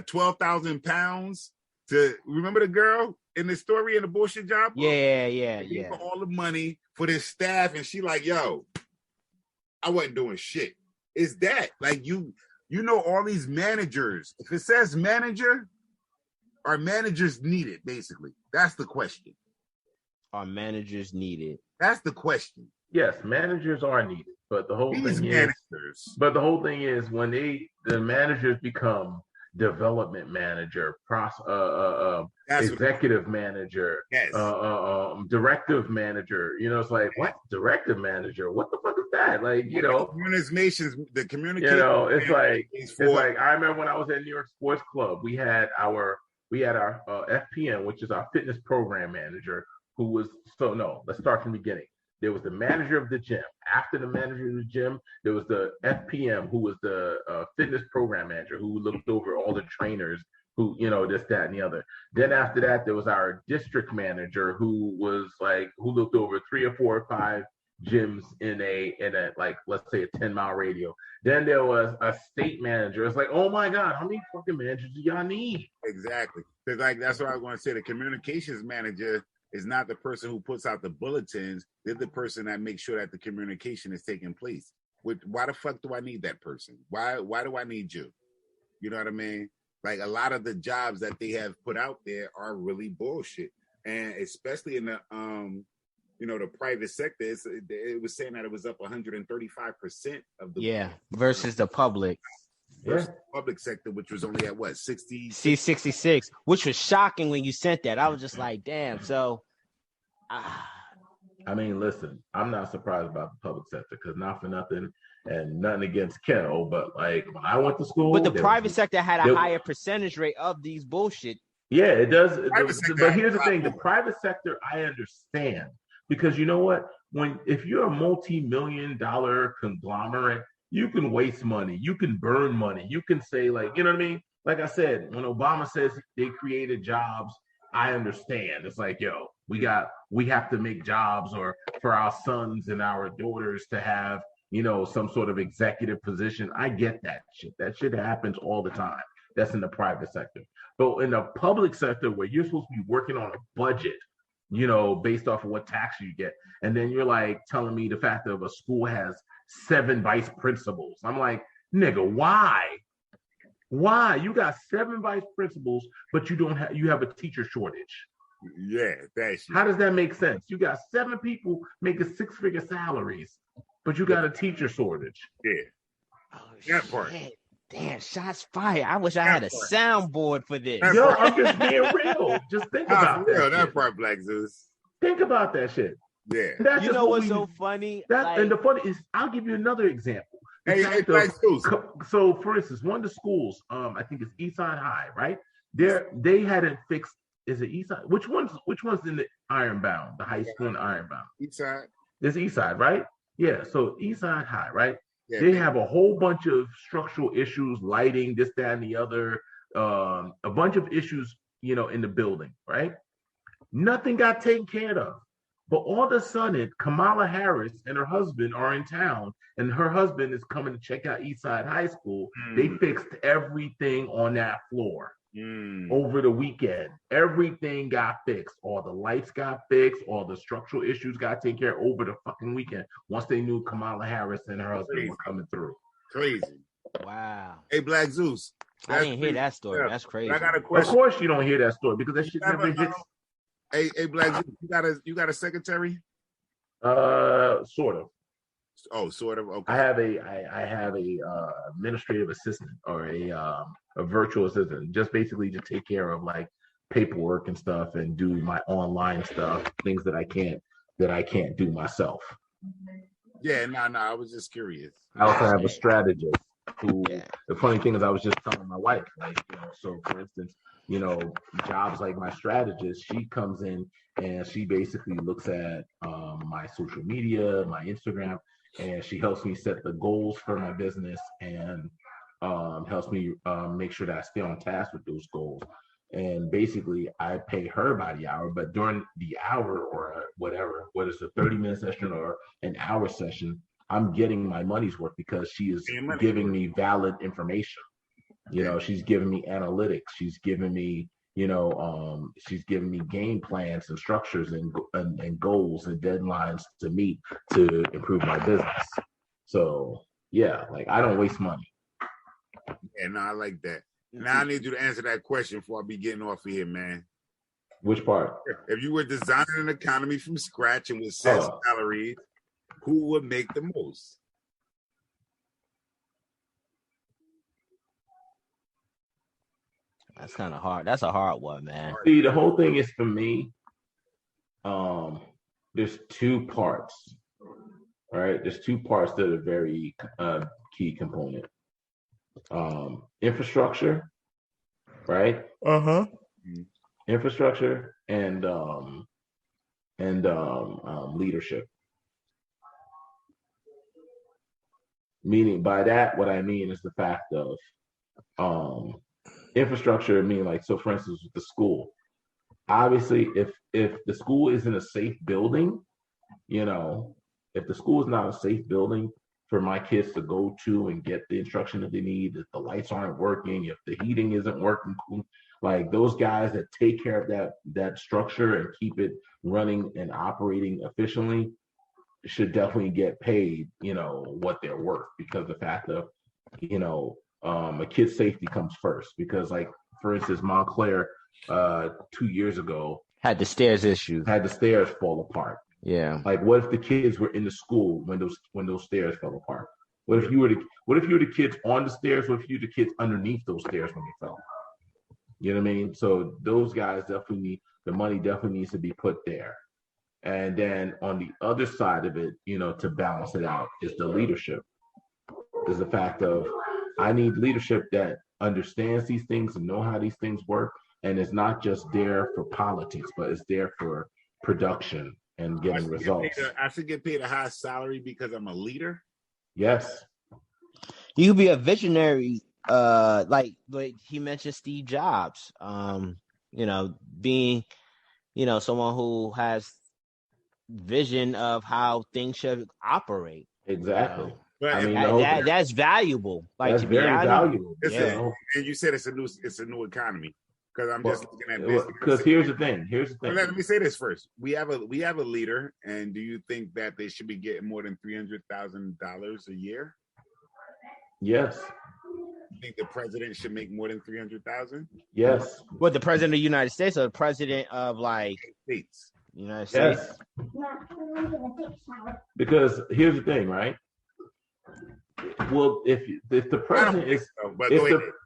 12,000 pounds to remember the girl in the story in the bullshit job? Yeah. For all the money for this staff, and she like, yo, I wasn't doing shit. It's that like you all these managers. If it says manager, are managers needed? Basically, that's the question. Are managers needed? That's the question. Yes, managers are needed, but the whole thing is when the managers become development manager, executive manager, directive manager. It's like, what? Directive manager? What the fuck is that? Like, the communication. It's like I remember when I was at New York Sports Club, we had our FPM, which is our fitness program manager, who was let's start from the beginning. There was the manager of the gym. After the manager of the gym, there was the FPM, who was the fitness program manager, who looked over all the trainers, who, this, that, and the other. Then after that, there was our district manager, who looked over 3 or 4 or 5 gyms in a like, let's say, a 10-mile radius. Then there was a state manager. It's like, oh my God, how many fucking managers do y'all need? Exactly. Because like that's what I was going to say. The communications manager is not the person who puts out the bulletins. They're the person that makes sure that the communication is taking place. Why the fuck do I need that person? Why do I need you? You know what I mean? Like a lot of the jobs that they have put out there are really bullshit. And especially in the the private sector, it was saying that it was up 135% of the versus the public. Versus the public sector, which was only at what, 60? 66, which was shocking when you sent that. I was just like, damn. So I mean, listen, I'm not surprised about the public sector because not for nothing and nothing against Kel, but like when I went to school. But the private sector had a higher percentage rate of these bullshit. Yeah, it does. But here's the thing: the private sector, I understand because you know what? If you're a multi-million-dollar conglomerate, you can waste money, you can burn money, you can say like, you know what I mean? Like I said, when Obama says they created jobs, I understand. It's like, yo, we have to make jobs or for our sons and our daughters to have, some sort of executive position. I get that shit. That shit happens all the time. That's in the private sector. But in the public sector where you're supposed to be working on a budget, based off of what tax you get. And then you're like telling me the fact that a school has 7 vice principals. I'm like, nigga, why? Why? You got 7 vice principals, but you have a teacher shortage. Yeah, that's how does that make sense? You got 7 people making 6-figure salaries, but you got a teacher shortage. Yeah. Oh, that part. Damn, shots fired. I wish I had a soundboard for this. Yo, I'm just being real. Just think about that. That part, Black Zeus. Think about that shit. Yeah. That's you know what's so funny? And the funny is, I'll give you another example. Hey, Black Zeus. So, for instance, one of the schools, I think it's Eastside High, right? They hadn't fixed. Is it Eastside? Which one's in the Ironbound? The high school in Ironbound. Eastside. There's Eastside, right? Yeah. So Eastside High, right? Yeah, they have a whole bunch of structural issues, lighting, this, that, and the other, a bunch of issues, in the building, right? Nothing got taken care of. But all of a sudden, Kamala Harris and her husband are in town, and her husband is coming to check out Eastside High School. They fixed everything on that floor over the weekend. Everything got fixed. All the lights got fixed. All the structural issues got taken care of over the fucking weekend once they knew Kamala Harris and her husband were coming through. Crazy. Wow. Hey, Black Zeus. I didn't hear that story. That's crazy. I got a question. Of course you don't hear that story because that shit never hits. Hey, Black Zeus, you got a secretary? Sort of. Oh, sort of. Okay. I have a administrative assistant or a virtual assistant, just basically to take care of like paperwork and stuff and do my online stuff, things that I can't do myself. Yeah, no, I was just curious. I also have a strategist who, the funny thing is I was just telling my wife, like, so for instance, jobs like my strategist, she comes in and she basically looks at my social media, my Instagram, and she helps me set the goals for my business and helps me make sure that I stay on task with those goals. And basically, I pay her by the hour, but during the hour or whatever, whether it's a 30-minute session or an hour session, I'm getting my money's worth because she is giving me valid information. She's giving me analytics. She's giving me, she's giving me game plans and structures and goals and deadlines to meet to improve my business. So yeah, like I don't waste money. Yeah, no, I like that. Now I need you to answer that question before I be getting off of here, man. Which part? If you were designing an economy from scratch and with set salaries, who would make the most? That's kind of hard. That's a hard one, man. See, the whole thing is for me, there's 2 parts. All right. There's 2 parts that are very key component. Infrastructure, right? Infrastructure and leadership. Meaning by that, what I mean is the fact of infrastructure, meaning like, so for instance, with the school, obviously if the school is in a safe building, If the school is not a safe building for my kids to go to and get the instruction that they need, if the lights aren't working, if the heating isn't working, like those guys that take care of that structure and keep it running and operating efficiently should definitely get paid, what they're worth, because the fact of, a kid's safety comes first. Because, like, for instance, Montclair 2 years ago had the stairs issue, had the stairs fall apart. Yeah. Like, what if the kids were in the school when those stairs fell apart? What if you were the kids on the stairs? What if you were the kids underneath those stairs when they fell? You know what I mean? So those guys the money definitely needs to be put there. And then on the other side of it, to balance it out, is the leadership. Is the fact of, I need leadership that understands these things and know how these things work, and it's not just there for politics, but it's there for production and getting results. I should get paid a high salary because I'm a leader. Yes. You could be a visionary, like he mentioned Steve Jobs. Being, someone who has vision of how things should operate. Exactly. But I mean, that's valuable. Like, that's to be very honest, valuable. And you said it's a new economy. Because I'm just looking at business. Because here's the thing. Let me say this first. We have a leader, and do you think that they should be getting more than $300,000 a year? Yes. You think the president should make more than $300,000? Yes. What, the president of the United States or the president of, like, States? United States? Yes. Because here's the thing, right? Well, if the president is,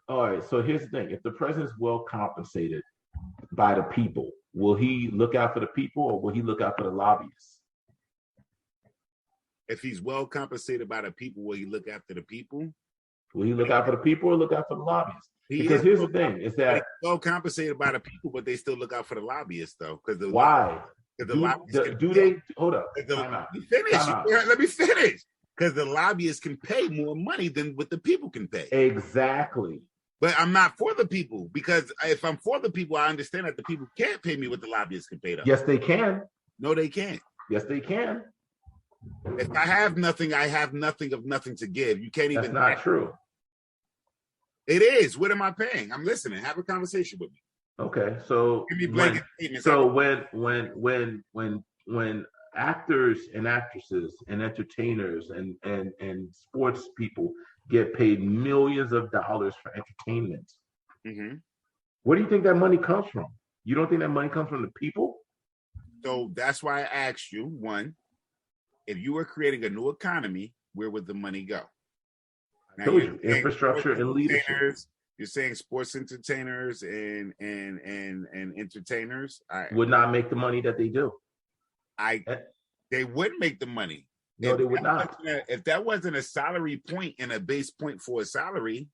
all right. So here's the thing: if the president is well compensated by the people, will he look out for the people, or will he look out for the lobbyists? If he's well compensated by the people, will he look after the people? Will he look out for the people or look out for the lobbyists? Because here's the thing: is that well compensated by the people, but they still look out for the lobbyists, though. Because why? Do they hold up? Let me finish. Because the lobbyists can pay more money than what the people can pay. Exactly. But I'm not for the people, because if I'm for the people, I understand that the people can't pay me what the lobbyists can pay them. Yes, they can. No, they can't. Yes, they can. If I have nothing, I have nothing of nothing to give. You can't even. That's not true. It is. What am I paying? I'm listening. Have a conversation with me. Okay, so give me blanket statements. So when actors and actresses and entertainers and sports people get paid millions of dollars for entertainment, where do you think that money comes from? You don't think that money comes from the people? So that's why I asked you, one, if you were creating a new economy, where would the money go? Now, infrastructure and leadership. You're saying sports entertainers and entertainers would not make the money that they do. They would make the money. No, they would not. If that wasn't a salary point and a base point for a salary,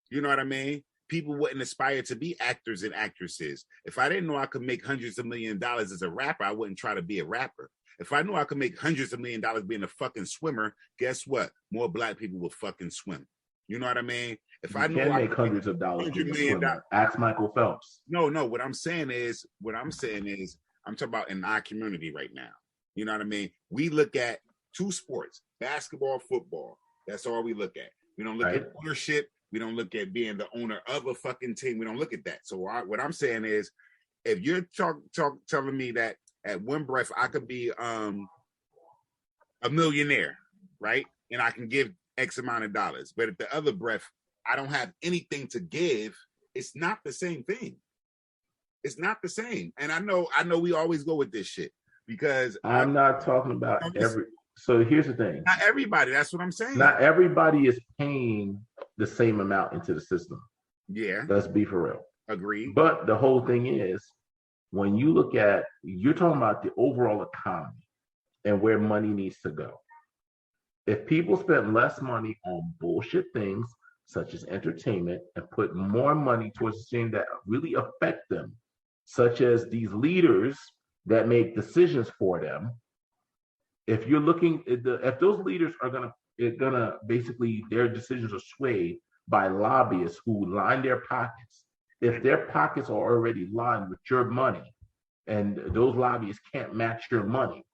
you know what I mean? People wouldn't aspire to be actors and actresses. If I didn't know I could make hundreds of $millions as a rapper, I wouldn't try to be a rapper. If I knew I could make hundreds of $millions being a fucking swimmer, guess what? More black people will fucking swim. You know what I mean? If I knew I could make hundreds of dollars, $100 million. Ask Michael Phelps. No. What I'm saying is, I'm talking about in our community right now. You know what I mean? We look at two sports, basketball, football. That's all we look at. We don't look at ownership. We don't look at being the owner of a fucking team. We don't look at that. So what I'm saying is, if you're telling me that at one breath I could be a millionaire, right? And I can give X amount of dollars, but at the other breath I don't have anything to give, it's not the same thing. It's not the same. And I know we always go with this shit because I'm not talking about every. So here's the thing. Not everybody. That's what I'm saying. Not everybody is paying the same amount into the system. Yeah. Let's be for real. Agreed. But the whole thing is, when you look at, you're talking about the overall economy and where money needs to go. If people spend less money on bullshit things, such as entertainment, and put more money towards things that really affect them, such as these leaders that make decisions for them, if you're looking, if those leaders are gonna basically, their decisions are swayed by lobbyists who line their pockets. If their pockets are already lined with your money, and those lobbyists can't match your money,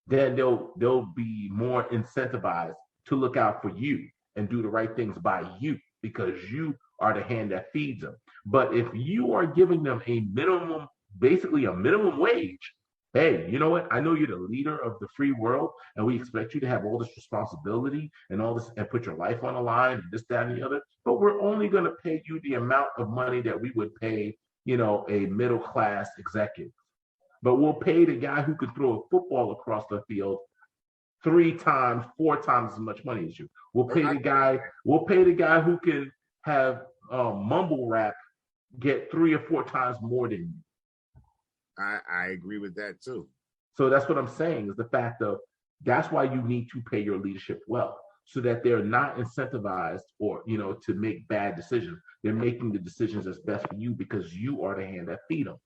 then they'll be more incentivized to look out for you and do the right things by you because you are the hand that feeds them. But if you are giving them basically a minimum wage, hey, you know what? I know you're the leader of the free world, and we expect you to have all this responsibility and all this and put your life on the line and this, that, and the other. But we're only going to pay you the amount of money that we would pay, a middle class executive. But we'll pay the guy who could throw a football across the field 3 times, 4 times as much money as you. We'll pay the guy who can have mumble rap get 3 or 4 times more than you. I agree with that too. So that's what I'm saying is the fact of that's why you need to pay your leadership well, so that they're not incentivized or to make bad decisions. They're making the decisions that's best for you because you are the hand that feed them.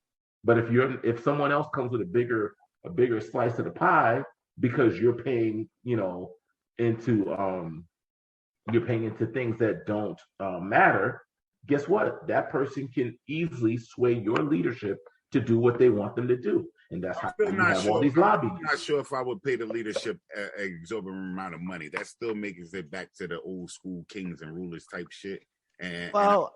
But if someone else comes with a bigger slice of the pie because you're paying into things that don't matter, guess what? That person can easily sway your leadership to do what they want them to do. And that's how you have all these lobbyists. I'm not sure if I would pay the leadership an exorbitant amount of money. That still makes it back to the old school kings and rulers type shit. And I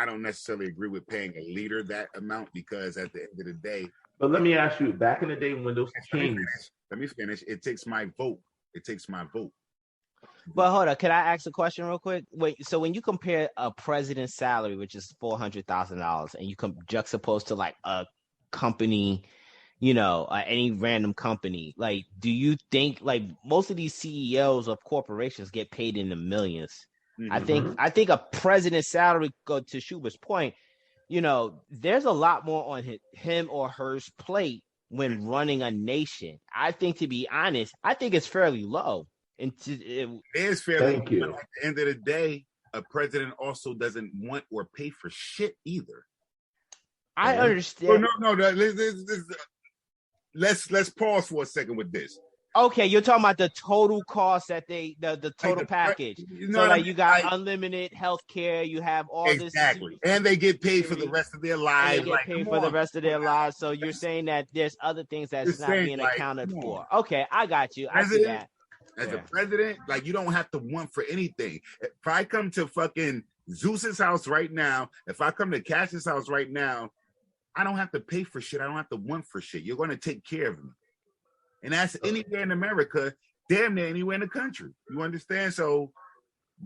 don't necessarily agree with paying a leader that amount because at the end of the day. But let me ask you, back in the day when those kings. Let me finish. It takes my vote. But hold on, can I ask a question real quick? Wait, so when you compare a president's salary, which is $400,000, and you juxtapose to like a company, any random company, like, do you think like most of these CEOs of corporations get paid in the millions? Mm-hmm. I think a president's salary, go to Schubert's point, there's a lot more on him or her plate when running a nation. I think, to be honest, it's fairly low. It is fairly low. But at the end of the day, a president also doesn't want or pay for shit either. I understand. No. Let's pause for a second with this. Okay, you're talking about the total cost that the total package. You got unlimited health care, you have all this. Exactly. And they get paid for the rest of their lives. The rest of their lives. So you're saying that there's other things that's not being accounted for. Okay, I got you. I see that. As a president, you don't have to want for anything. If I come to fucking Zeus's house right now, if I come to Cassius' house right now, I don't have to pay for shit. I don't have to want for shit. You're going to take care of me. And that's anywhere in America, damn near anywhere in the country. You understand? So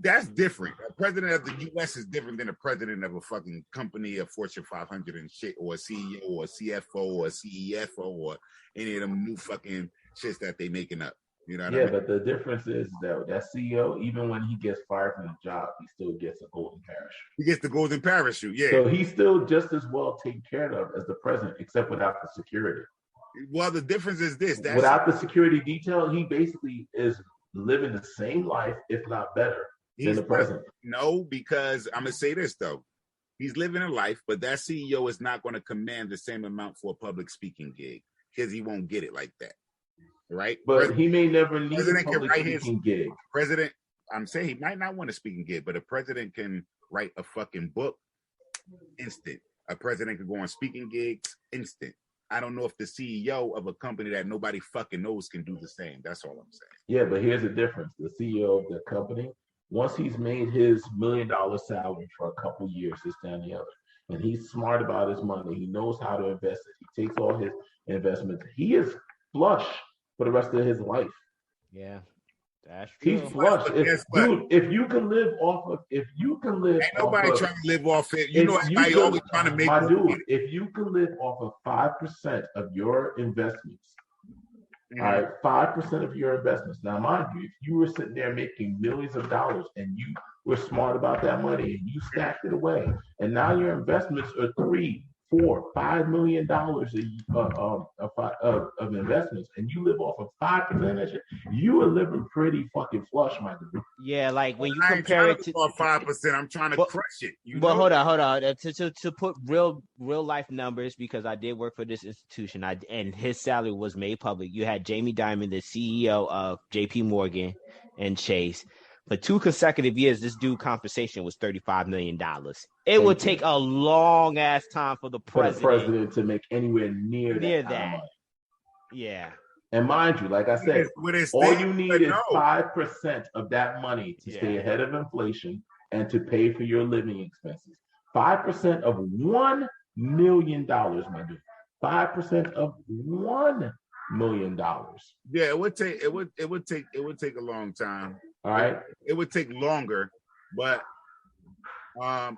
that's different. A president of the U.S. is different than a president of a fucking company, a Fortune 500 and shit, or a CEO, or a CFO, or a CEFO, or any of them new fucking shits that they making up. You know what I mean? But the difference is that CEO, even when he gets fired from the job, he still gets a golden parachute. He gets the golden parachute, yeah. So he's still just as well taken care of as the president, except without the security. Well, the difference is this. Without the security detail, he basically is living the same life, if not better, than the president. No, because I'm going to say this, though. He's living a life, but that CEO is not going to command the same amount for a public speaking gig because he won't get it like that. Right? But he may never need a public speaking gig. I'm saying he might not want a speaking gig, but a president can write a fucking book instant. A president can go on speaking gigs instant. I don't know if the CEO of a company that nobody fucking knows can do the same. That's all I'm saying. Yeah, but here's the difference. The CEO of the company, once he's made his $1 million salary for a couple years, this, that, and the other, and he's smart about his money, he knows how to invest it. He takes all his investments. He is flush for the rest of his life. Yeah, that's true. He's flush. If you can live off of, ain't nobody trying to live off it. Everybody always trying to make. My dude, if you can live off of 5% of your investments, all right, 5% of your investments. Now, mind you, if you were sitting there making millions of dollars and you were smart about that money and you stacked it away, and now your investments are $3, $4, $5 million of investments, and you live off of 5% of that shit, you are living pretty fucking flush, my dude. Yeah, like when you compare it to 5%, I'm trying to crush it. Hold on. To put real life numbers, because I did work for this institution, and his salary was made public. You had Jamie Dimon, the CEO of J.P. Morgan and Chase. For 2 consecutive years, this dude compensation was $35 million. It would take a long ass time for the president to make anywhere near that. Yeah. And mind you, like I said, all you need is 5% of that money to stay ahead of inflation and to pay for your living expenses. 5% of $1 million, my dude. 5% of $1 million. Yeah, it would take a long time. All right. It would take longer, but I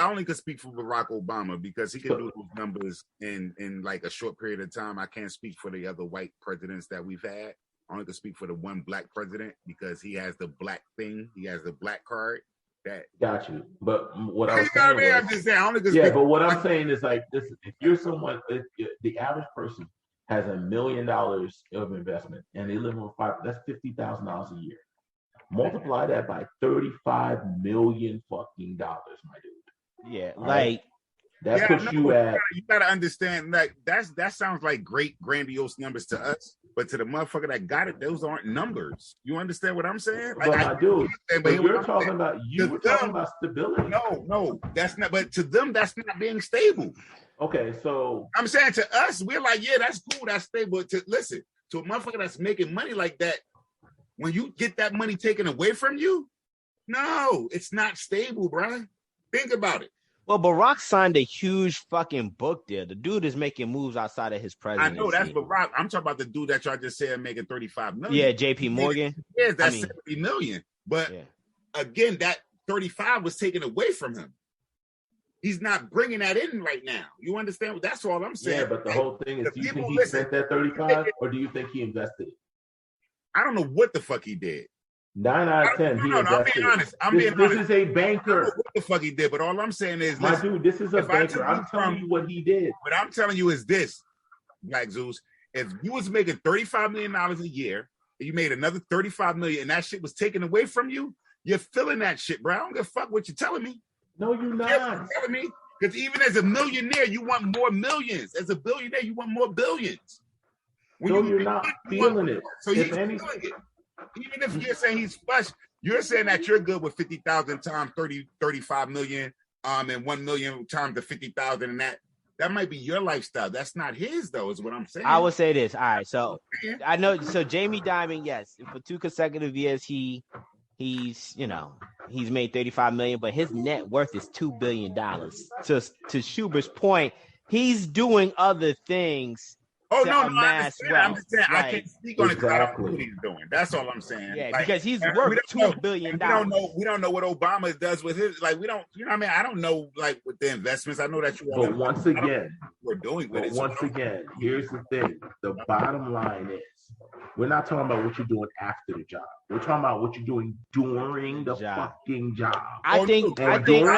only could speak for Barack Obama because he can do those numbers in like a short period of time. I can't speak for the other white presidents that we've had. I only could speak for the one black president because he has the black thing. He has the black card. That got you. But what I was saying was, I'm just saying, but what I'm saying is like this: if you're someone, if the average person has $1 million of investment and they live on that's $50,000 a year. Multiply that by 35 million fucking dollars, my dude. Yeah, like that puts you at. You gotta understand, like that sounds like great grandiose numbers to us, but to the motherfucker that got it, those aren't numbers. You understand what I'm saying? Like, I do. But you're talking about talking about stability. No, that's not. But to them, that's not being stable. Okay, so I'm saying to us, we're like, yeah, that's cool, that's stable. To listen to a motherfucker that's making money like that. When you get that money taken away from you, no, it's not stable, bro. Think about it. Well, Barack signed a huge fucking book deal. The dude is making moves outside of his presidency. I know that's Barack. I'm talking about the dude that y'all just said making 35 million. Yeah, JP Morgan. Yes, that's 70 million. But again, that 35 was taken away from him. He's not bringing that in right now. You understand? That's all I'm saying. Yeah, but the whole thing is, do you think he spent that 35 or do you think he invested it? I don't know what the fuck he did. 9 out of 10. No, I'm being honest. This is a banker. I don't know what the fuck he did, but all I'm saying is, my dude, this is a banker. I'm telling you what he did. What I'm telling you is this, Black Zeus. If you was making $35 million a year, and you made another $35 million, and that shit was taken away from you, you're feeling that shit, bro. I don't give a fuck what you're telling me. No, you're not. You're telling me. Because even as a millionaire, you want more millions. As a billionaire, you want more billions. You're not feeling it. So he's feeling it. Even if you're saying he's flush, you're saying that you're good with 50,000 times 35 million, and 1 million times the 50,000, and that might be your lifestyle. That's not his, though, is what I'm saying. I would say this. All right, so I know. So Jamie Dimon, yes, for 2 consecutive years, he's made 35 million, but his net worth is $2 billion. To Schubert's point, he's doing other things. Oh no, I'm just saying like, I can't speak on it because I don't know what he's doing. That's all I'm saying. Yeah, like, because he's worth $2 billion. We don't know what Obama does with his. Like we don't, you know what I mean? I don't know like with the investments. I know that you. But once again, we're doing with it. Once again, here's the thing: the bottom line is, we're not talking about what you're doing after the job. We're talking about what you're doing during the fucking job. During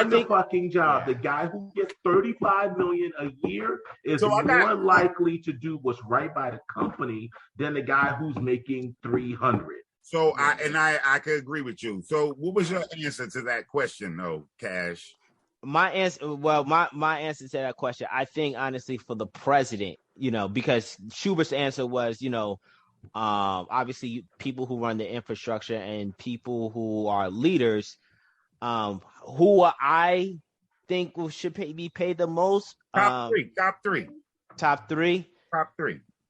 the fucking job, the guy who gets 35 million a year is more likely to do what's right by the company than the guy who's making 300. So I could agree with you. So what was your answer to that question, though, Cash? My answer, my answer to that question, I think honestly for the president, because Schubert's answer was, obviously people who run the infrastructure and people who are loaders, who I think should be paid the most. Top three.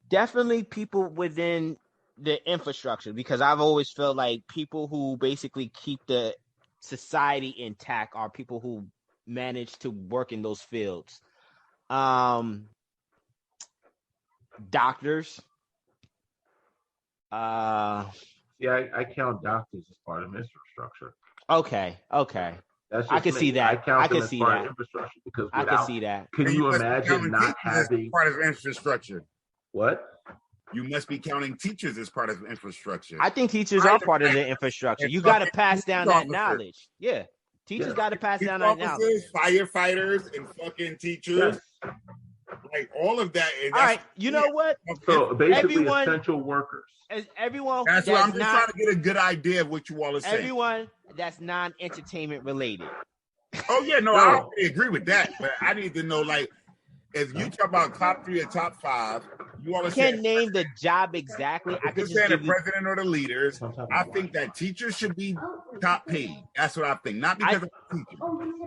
Definitely people within the infrastructure, because I've always felt like people who basically keep the society intact are people who manage to work in those fields. Doctors. I count doctors as part of infrastructure. Okay. I can see that. I can see that. Infrastructure because I can see that. Can you imagine not having part of infrastructure? What? You must be counting teachers as part of infrastructure. I think teachers are part of the infrastructure. You got to pass down that knowledge. Yeah. Teachers got to pass down that knowledge. Firefighters and fucking teachers. Yes. Like all of that. All right. You know what? So basically essential workers. Everyone. That's what I'm just trying to get a good idea of what you all are saying. Everyone that's non-entertainment related. Oh, yeah. No, I don't really agree with that. But I need to know, like, if you talk about top 3 or top 5, you all can't name the job exactly. I could just say the president or the leaders. I think that teachers should be top paid. That's what I think. Not because of the teachers.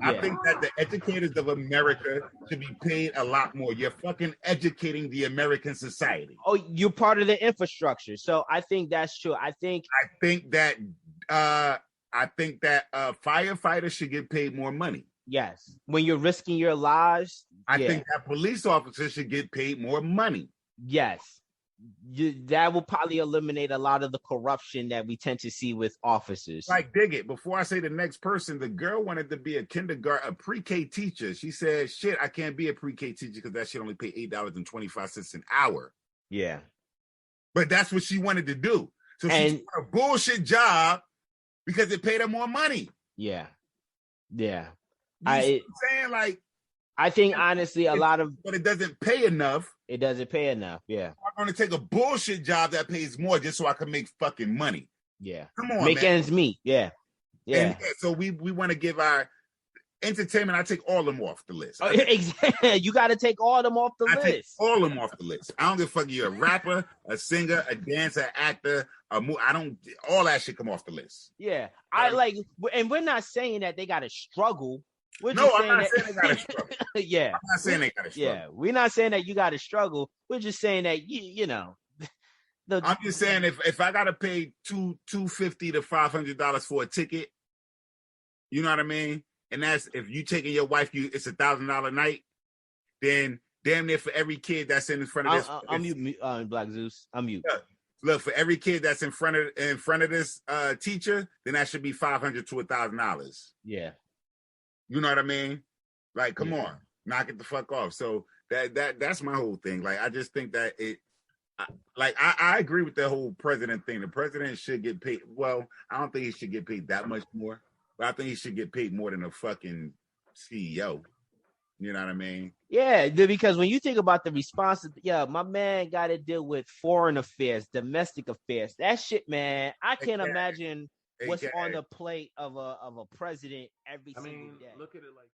I think that the educators of America should be paid a lot more. You're fucking educating the American society. Oh, you're part of the infrastructure. So I think that's true. I think that firefighters should get paid more money. Yes. When you're risking your lives. I think that police officers should get paid more money. Yes. That will probably eliminate a lot of the corruption that we tend to see with officers. Like, dig it. Before I say the next person, the girl wanted to be a pre-K teacher. She said, shit, I can't be a pre-K teacher because that shit only pay $8.25 an hour. Yeah. But that's what she wanted to do. So she took a bullshit job because it paid her more money. Yeah. Yeah. I'm saying? Like, I think honestly but it doesn't pay enough. It doesn't pay enough. Yeah. I'm going to take a bullshit job that pays more just so I can make fucking money. Yeah. Come on, make ends meet. Yeah. Yeah. So we want to give our entertainment. I take all of them off the list. Oh, exactly. You got to take all of them off the list. Take all of them off the list. I don't give a fuck. You're a rapper, a singer, a dancer, actor, all that shit come off the list. Yeah. And we're not saying that they got to struggle. I'm not saying they got to struggle. Yeah. I'm not saying they got to struggle. Yeah. We're not saying that you got to struggle. We're just saying that, you know. I'm just saying if I got to pay $250 to $500 for a ticket, you know what I mean? And that's if you taking your wife, it's $1,000 a night, then damn near for every kid that's in front of this. I'm mute, Black Zeus. I'm mute. Look, for every kid that's in front of this teacher, then that should be $500 to $1,000. Yeah. You know what I mean? Like, come on, knock it the fuck off. So that's my whole thing. Like, I just think that I agree with the whole president thing. The president should get paid. Well, I don't think he should get paid that much more, but I think he should get paid more than a fucking CEO. You know what I mean? Yeah, because when you think about the responsibility, my man got to deal with foreign affairs, domestic affairs. That shit, man, I can't imagine what's on the plate of a president every single day. Look at it like